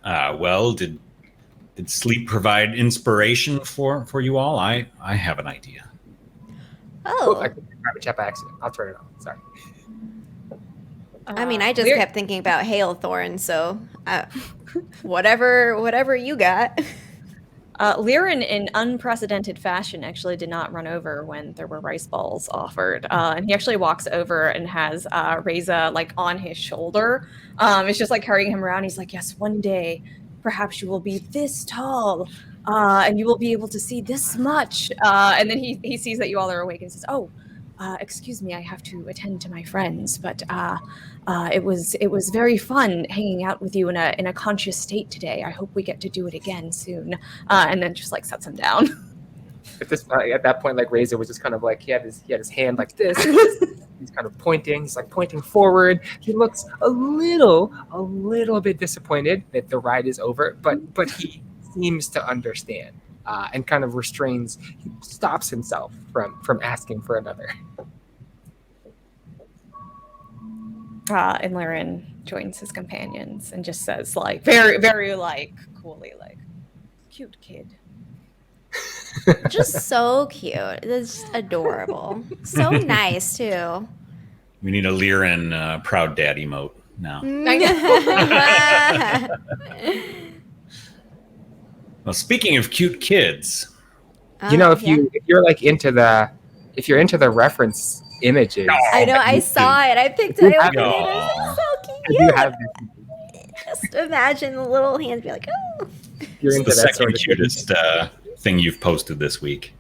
Well, did sleep provide inspiration for you all? I have an idea. Oh, I Oh, could grab a chat by accident. I'll turn it on. Sorry. I mean, I just We're- kept thinking about Hailthorn, so whatever you got. Liren, in unprecedented fashion, actually did not run over when there were rice balls offered. And he actually walks over and has Reza like on his shoulder. It's just like carrying him around. He's like, yes, one day, perhaps you will be this tall and you will be able to see this much. And then he sees that you all are awake and says, oh, excuse me, I have to attend to my friends, but it was very fun hanging out with you in a conscious state today. I hope we get to do it again soon. And then just like sets him down. At that point, like Reza was just kind of like he had his hand like this. He's kind of pointing. He's like pointing forward. He looks a little bit disappointed that the ride is over, but he seems to understand and kind of restrains. He stops himself from asking for another. And Liren joins his companions and just says like very, very like coolly like, cute kid. Just so cute. It's just adorable. So nice too. We need a Liren proud dad emote now. Well, speaking of cute kids, You know, if yeah. you're like into the reference images, I know, I saw it. I picked it up. Aw. It's so I cute. do have Just imagine the little hands be like, oh. you're it's into the that second sort of cutest thing you've posted this week.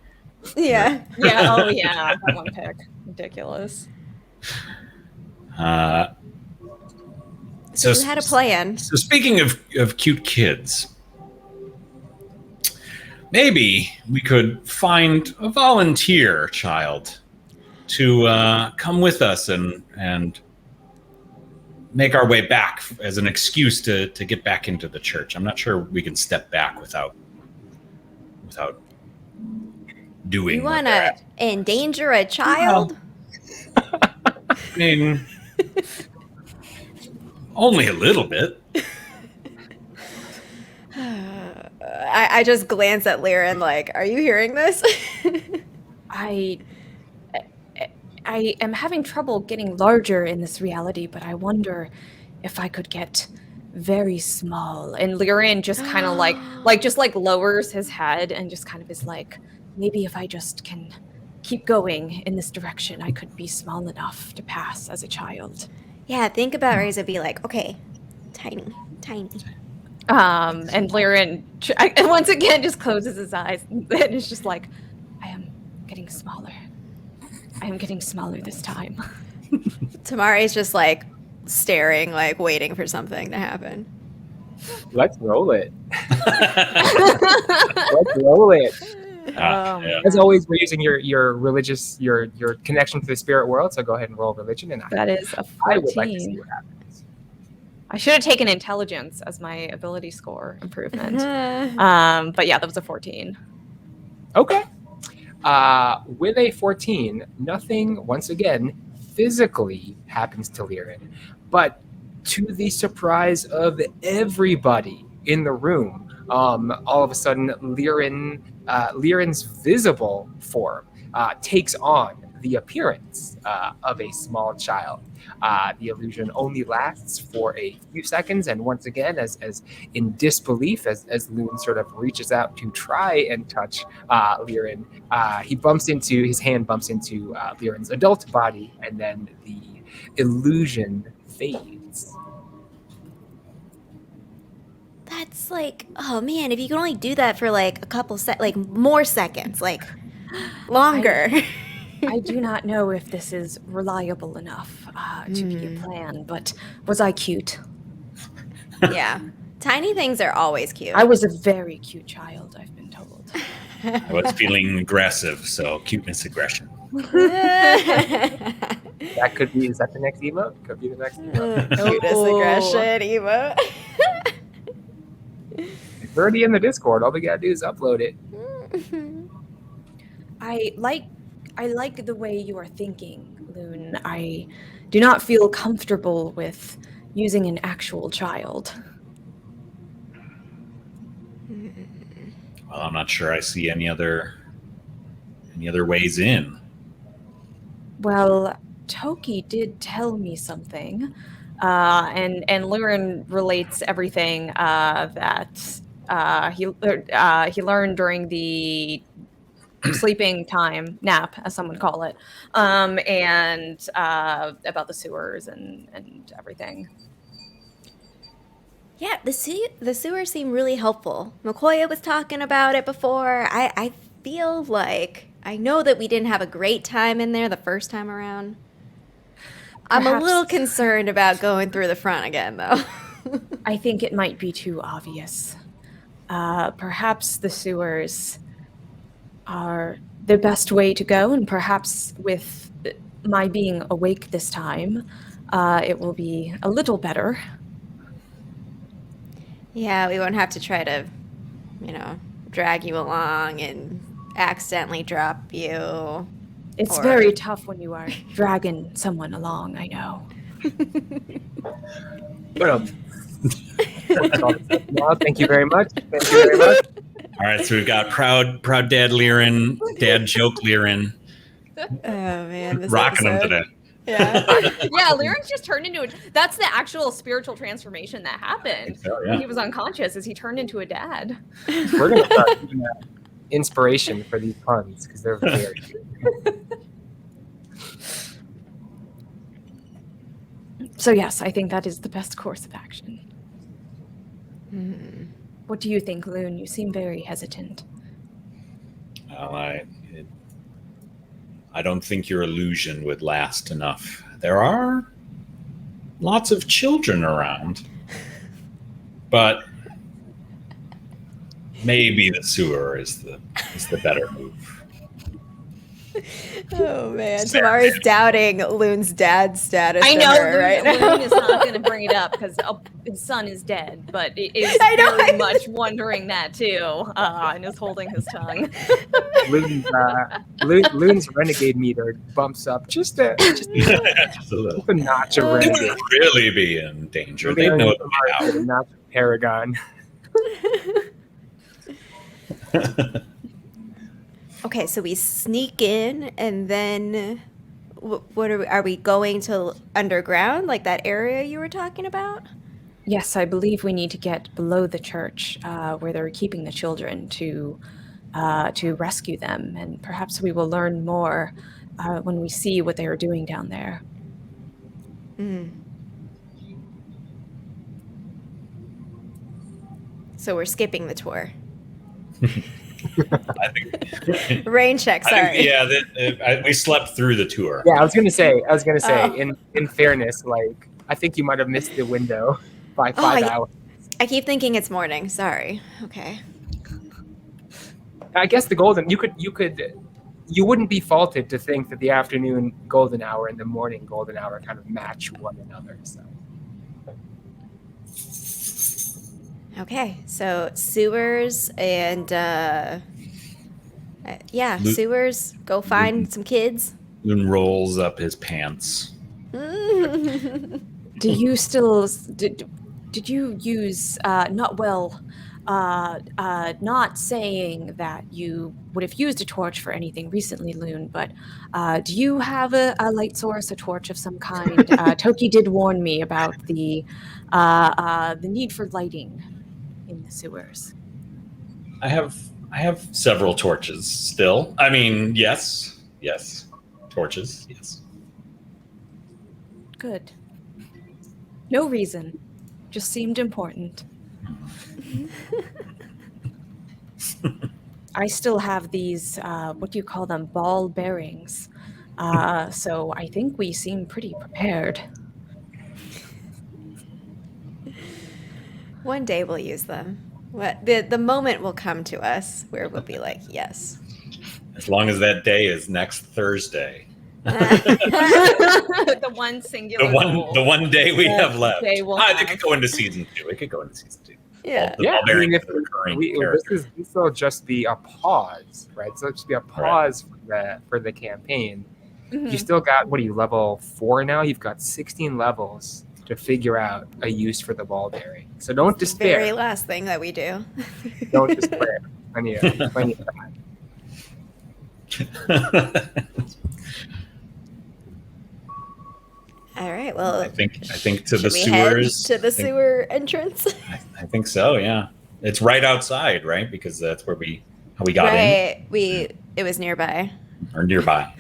Yeah. Yeah, oh yeah, that one pic. Ridiculous. So You had a plan. So speaking of cute kids, maybe we could find a volunteer child to come with us and make our way back as an excuse to get back into the church. I'm not sure we can step back without doing. You want to endanger a child? I mean, only a little bit. I just glance at Liren like, are you hearing this? I am having trouble getting larger in this reality, but I wonder if I could get very small. And Liren just kind of like just like lowers his head and just kind of is like, maybe if I just can keep going in this direction. I could be small enough to pass as a child. Yeah, think about Reza be like, okay, tiny. And Liren once again just closes his eyes and is just like, I am getting smaller. I am getting smaller this time. Tamari's just like staring, like waiting for something to happen. Let's roll it. Let's roll it. Yeah. As always, we're using your religious, your connection to the spirit world. So go ahead and roll religion, and That is a 14. I would like to see what happens. I should have taken intelligence as my ability score improvement. But yeah, that was a 14. Okay. With a 14, nothing, once again, physically happens to Liren. But to the surprise of everybody in the room, all of a sudden, Liren's visible form takes on the appearance of a small child. The illusion only lasts for a few seconds, and once again, as in disbelief, as Loon sort of reaches out to try and touch Liren, his hand bumps into Liren's adult body, and then the illusion fades. That's like, oh man, if you can only do that for like a couple more seconds, like longer. I do not know if this is reliable enough to be a plan, but was I cute? Yeah. Tiny things are always cute. I was a very cute child, I've been told. I was feeling aggressive, so cuteness, aggression. That could be, is that the next emote? Could be the next emote. Cuteness, aggression, emote. It's already in the Discord. All we gotta do is upload it. I like the way you are thinking, Loon. I do not feel comfortable with using an actual child. Well, I'm not sure I see any other ways in. Well, Toki did tell me something, and Liren relates everything that he learned during the sleeping time nap, as some would call it, and about the sewers and everything. Yeah, the sewers seem really helpful. Makoya was talking about it before. I feel like I know that we didn't have a great time in there the first time around. I'm a little concerned about going through the front again, though. I think it might be too obvious. Perhaps the sewers are the best way to go, and perhaps with my being awake this time, it will be a little better. Yeah, we won't have to try to, drag you along and accidentally drop you. It's very tough when you are dragging someone along, I know. Well, thank you very much. Thank you very much. All right, so we've got proud dad Liren, dad joke Liren. Oh man, this rocking episode. them today. Yeah. Yeah, Liren's just turned into that's the actual spiritual transformation that happened when he was unconscious, is he turned into a dad. We're going to start using that inspiration for these puns, because they're very good. So yes, I think that is the best course of action. What do you think, Loon? You seem very hesitant. Well, I don't think your illusion would last enough. There are lots of children around, but maybe the sewer is the better move. Oh man, Tamari's doubting Loon's dad's status. I know right now. Loon is not going to bring it up because his son is dead, but it is very much wondering that too, and is holding his tongue. Loon's renegade meter bumps up just a notch of They renegade. would really be in danger. They know the way out. A notch of Paragon. Okay, so we sneak in, and then what are we going to underground, like that area you were talking about? Yes, I believe we need to get below the church where they're keeping the children to to rescue them, and perhaps we will learn more when we see what they are doing down there. So we're skipping the tour. I think. Rain check. Sorry. We slept through the tour. Yeah, I was gonna say. Oh. In fairness, like I think you might have missed the window by 5 hours. I keep thinking it's morning. Sorry. Okay. I guess the golden you wouldn't be faulted to think that the afternoon golden hour and the morning golden hour kind of match one another. So. Okay. So sewers and sewers. Go find some kids. Loon rolls up his pants. Do you still did you use not saying that you would have used a torch for anything recently, Loon, but do you have a light source, a torch of some kind? Toki did warn me about the need for lighting in the sewers. I have several torches still. I mean, yes. Torches, yes. Good. No reason. Just seemed important. I still have these, what do you call them, ball bearings. So I think we seem pretty prepared. One day we'll use them. The moment will come to us where we'll be like, yes. As long as that day is next Thursday. The one singular goal. The one day we have left. Day we'll It could go into season 2. Yeah. This will just be a pause, right? So it'll just be a pause for the campaign. Mm-hmm. You still got, what are you, level 4 now? You've got 16 levels to figure out a use for the ball bearing. So don't despair. Very last thing that we do. Don't despair. Plenty of time. All right. Well, I think to the should we head sewers. to the sewer entrance. I think so. Yeah, it's right outside, right? Because that's how we got in. It was nearby. Or nearby.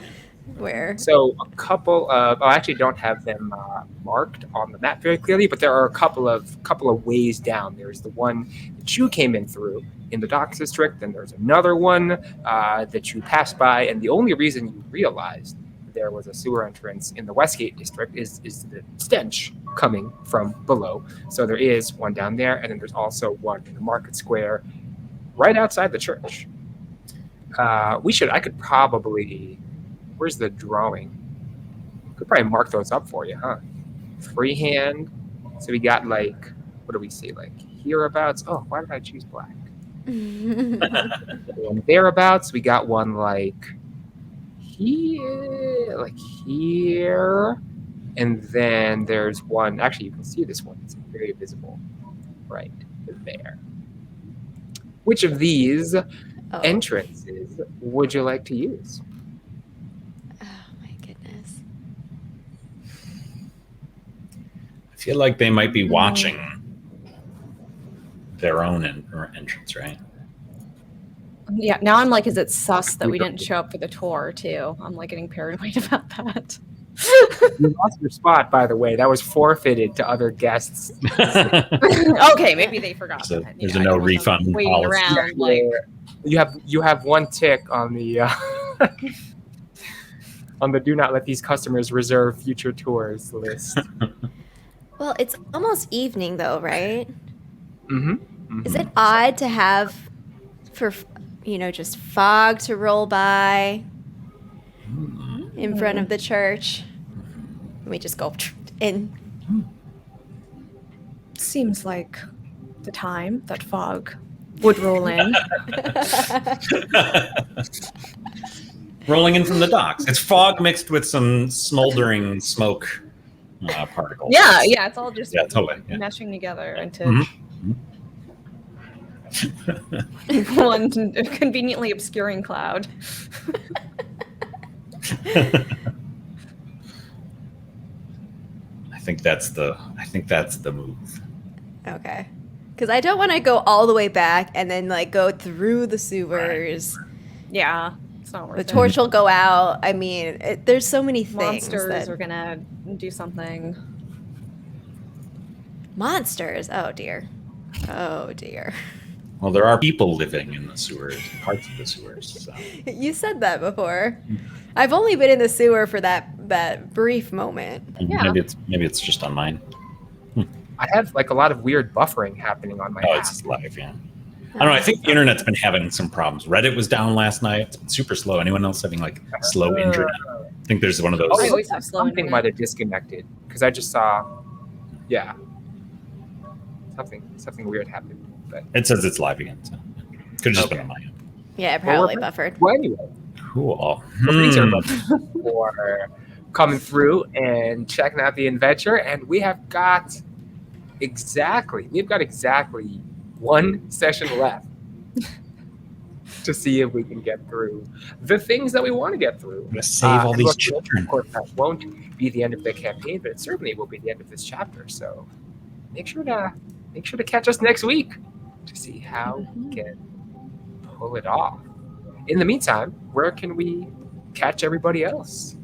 Where? So a couple of, I actually don't have them marked on the map very clearly, but there are a couple of ways down. There's the one that you came in through in the docks district, and there's another one that you passed by, and the only reason you realized there was a sewer entrance in the Westgate district is the stench coming from below. So there is one down there, and then there's also one in the market square right outside the church. I could probably, where's the drawing? Could probably mark those up for you, huh? Freehand. So we got like, what do we see? Like hereabouts. Oh, why did I choose black? And thereabouts, we got one like here, and then there's one, actually you can see this one, it's very visible right there. Which of these entrances would you like to use? Oh my goodness. I feel like they might be watching their own entrance, right? Yeah, now I'm like, is it sus that we didn't show up for the tour too? I'm like getting paranoid about that. You lost your spot, by the way. That was forfeited to other guests. Okay, maybe they forgot. So that, there's a no refund waiting policy. around, like You have one tick on the on the do not let these customers reserve future tours list. Well, it's almost evening though, right? Mm-hmm. Is it odd to have just fog to roll by in front of the church? We just go in. seems like the time that fog would roll in. Rolling in from the docks. It's fog mixed with some smoldering smoke particles. Yeah, it's all just totally, meshing together into one conveniently obscuring cloud. I think that's the move. Okay. Because I don't want to go all the way back and then like go through the sewers. Yeah, it's not worth The it. torch will go out. I mean, there's so many things. Monsters are gonna do something. Monsters. Oh dear. Oh dear. Well, there are people living in the sewers, parts of the sewers. So. You said that before. I've only been in the sewer for that brief moment. Yeah. Maybe it's just on mine. I have like a lot of weird buffering happening on my Oh, app. it's just live, yeah. I don't know. I think the internet's been having some problems. Reddit was down last night. It's been super slow. Anyone else having like slow internet? I think there's one of those. I always have slow Something internet. might have disconnected because I just saw, yeah, something weird happened. But It says it's live again. So. Could have just been on my end. Yeah, it Well, probably we're- buffered. well, anyway, Cool. thanks everybody for coming through and checking out the adventure, and we've got exactly one session left to see if we can get through the things that we want to get through. I'm gonna save all And these look, children. Of course, that won't be the end of the campaign, but it certainly will be the end of this chapter. So make sure to catch us next week to see how we can pull it off. In the meantime, where can we catch everybody else?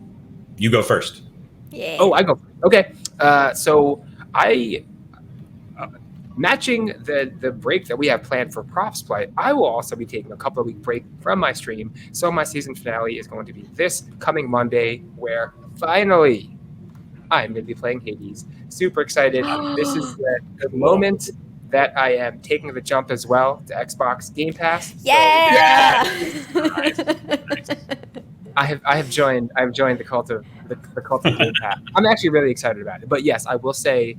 You go first. Yeah. Oh, I go. Okay. So I, matching the break that we have planned for ProfsPlay, I will also be taking a couple of week break from my stream. So my season finale is going to be this coming Monday, where finally I'm going to be playing Hades. Super excited. This is the moment that I am taking the jump as well to Xbox Game Pass. So Yeah. I have joined the cult of Game Pass. I'm actually really excited about it. But yes, I will say,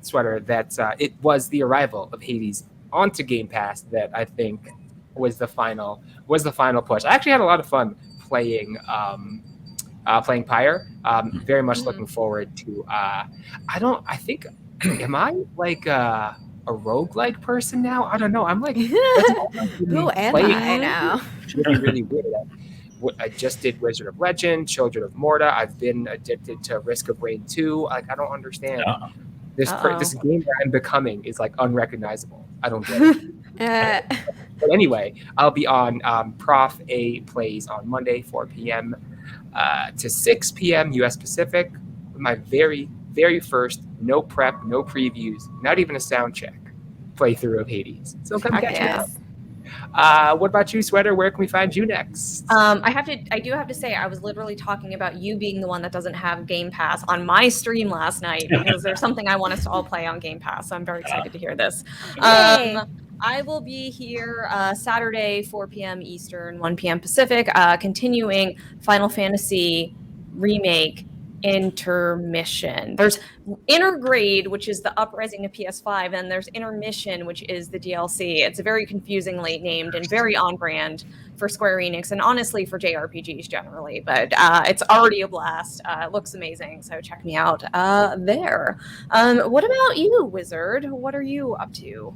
Sweater, that it was the arrival of Hades onto Game Pass that I think was the final push. I actually had a lot of fun playing Pyre. Very much looking forward to. Am I like a roguelike person now? I don't know. I'm like, Who am I now? really, really weird. I just did Wizard of Legend, Children of Morta. I've been addicted to Risk of Rain 2. Like, I don't understand. Yeah. This game that I'm becoming is like unrecognizable. I don't get it. But anyway, I'll be on Prof A Plays on Monday, 4 p.m. To 6 p.m. U.S. Pacific. My very, very first, no prep, no previews, not even a sound check playthrough of Hades. So come catch me up. What about you, Sweater? Where can we find you next? I do have to say, I was literally talking about you being the one that doesn't have Game Pass on my stream last night because there's something I want us to all play on Game Pass. So I'm very excited to hear this. Yay. I will be here Saturday, 4 p.m. Eastern, 1 p.m. Pacific, continuing Final Fantasy Remake Intermission. There's Intergrade, which is the uprising to PS5, and there's Intermission, which is the DLC. It's very confusingly named and very on brand for Square Enix and honestly for JRPGs generally, but it's already a blast. It looks amazing, so check me out there. What about you, Wizard? What are you up to?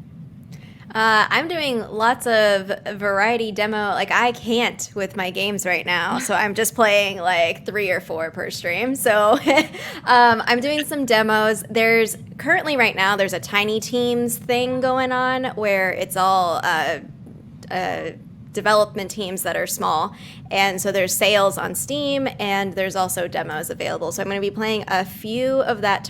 I'm doing lots of variety demo. Like, I can't with my games right now, so I'm just playing like 3 or 4 per stream. So I'm doing some demos. There's currently right now there's a Tiny Teams thing going on where it's all development teams that are small, and so there's sales on Steam and there's also demos available. So I'm going to be playing a few of those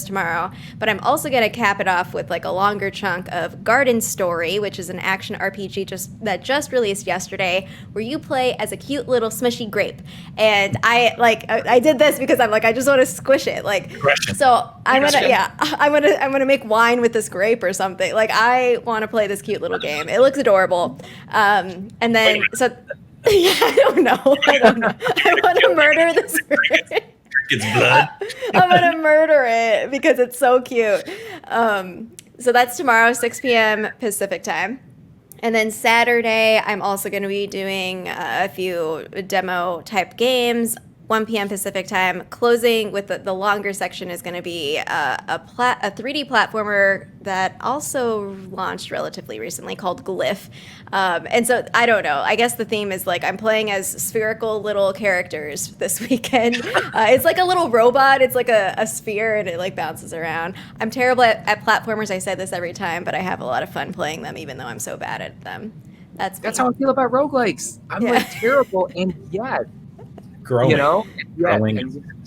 tomorrow, but I'm also going to cap it off with like a longer chunk of Garden Story, which is an action RPG that just released yesterday, where you play as a cute little smushy grape. And I did this because I'm like, I just want to squish it, like, so I'm gonna make wine with this grape or something. Like, I want to play this cute little game. It looks adorable. And then yeah, I don't know. I want to murder this grape. It's blood. I'm gonna murder it because it's so cute. So that's tomorrow, 6 p.m. Pacific time. And then Saturday, I'm also going to be doing a few demo type games. 1 p.m. Pacific time. Closing with the longer section is going to be a 3D platformer that also launched relatively recently called Glyph. And so I don't know. I guess the theme is like I'm playing as spherical little characters this weekend. It's like a little robot. It's like a sphere and it like bounces around. I'm terrible at platformers. I say this every time, but I have a lot of fun playing them, even though I'm so bad at them. That's how I feel about roguelikes. I'm like terrible, and yet, Growing, you know,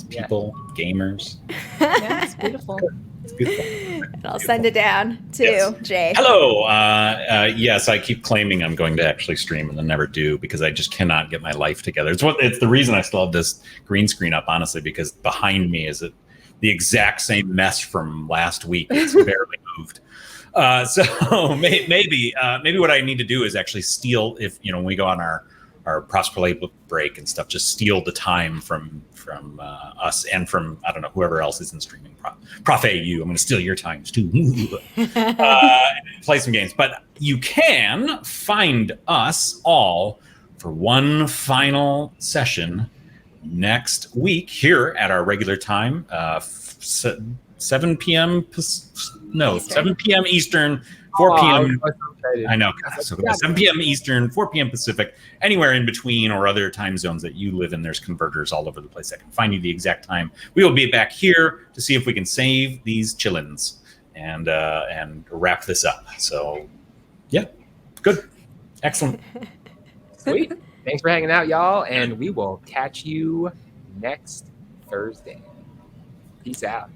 people, gamers. Yeah, it's beautiful. It's beautiful. And I'll send it down to Jay. Hello. Yes, I keep claiming I'm going to actually stream and then never do because I just cannot get my life together. It's the reason I still have this green screen up, honestly, because behind me is the exact same mess from last week. It's barely moved. So maybe what I need to do is actually steal, if when we go on our ProfsPlay break and stuff, just steal the time from us and from I don't know whoever else is in streaming. Prof AU, I'm going to steal your times too. Play some games, but you can find us all for one final session next week here at our regular time, 7 p.m. No, Eastern. 7 p.m. Eastern, 4 p.m. I know. So 7 p.m. Eastern, 4 p.m. Pacific, anywhere in between or other time zones that you live in. There's converters all over the place that can find you the exact time. We will be back here to see if we can save these chillins and wrap this up. So, yeah, good. Excellent. Sweet. Thanks for hanging out, y'all, and we will catch you next Thursday. Peace out.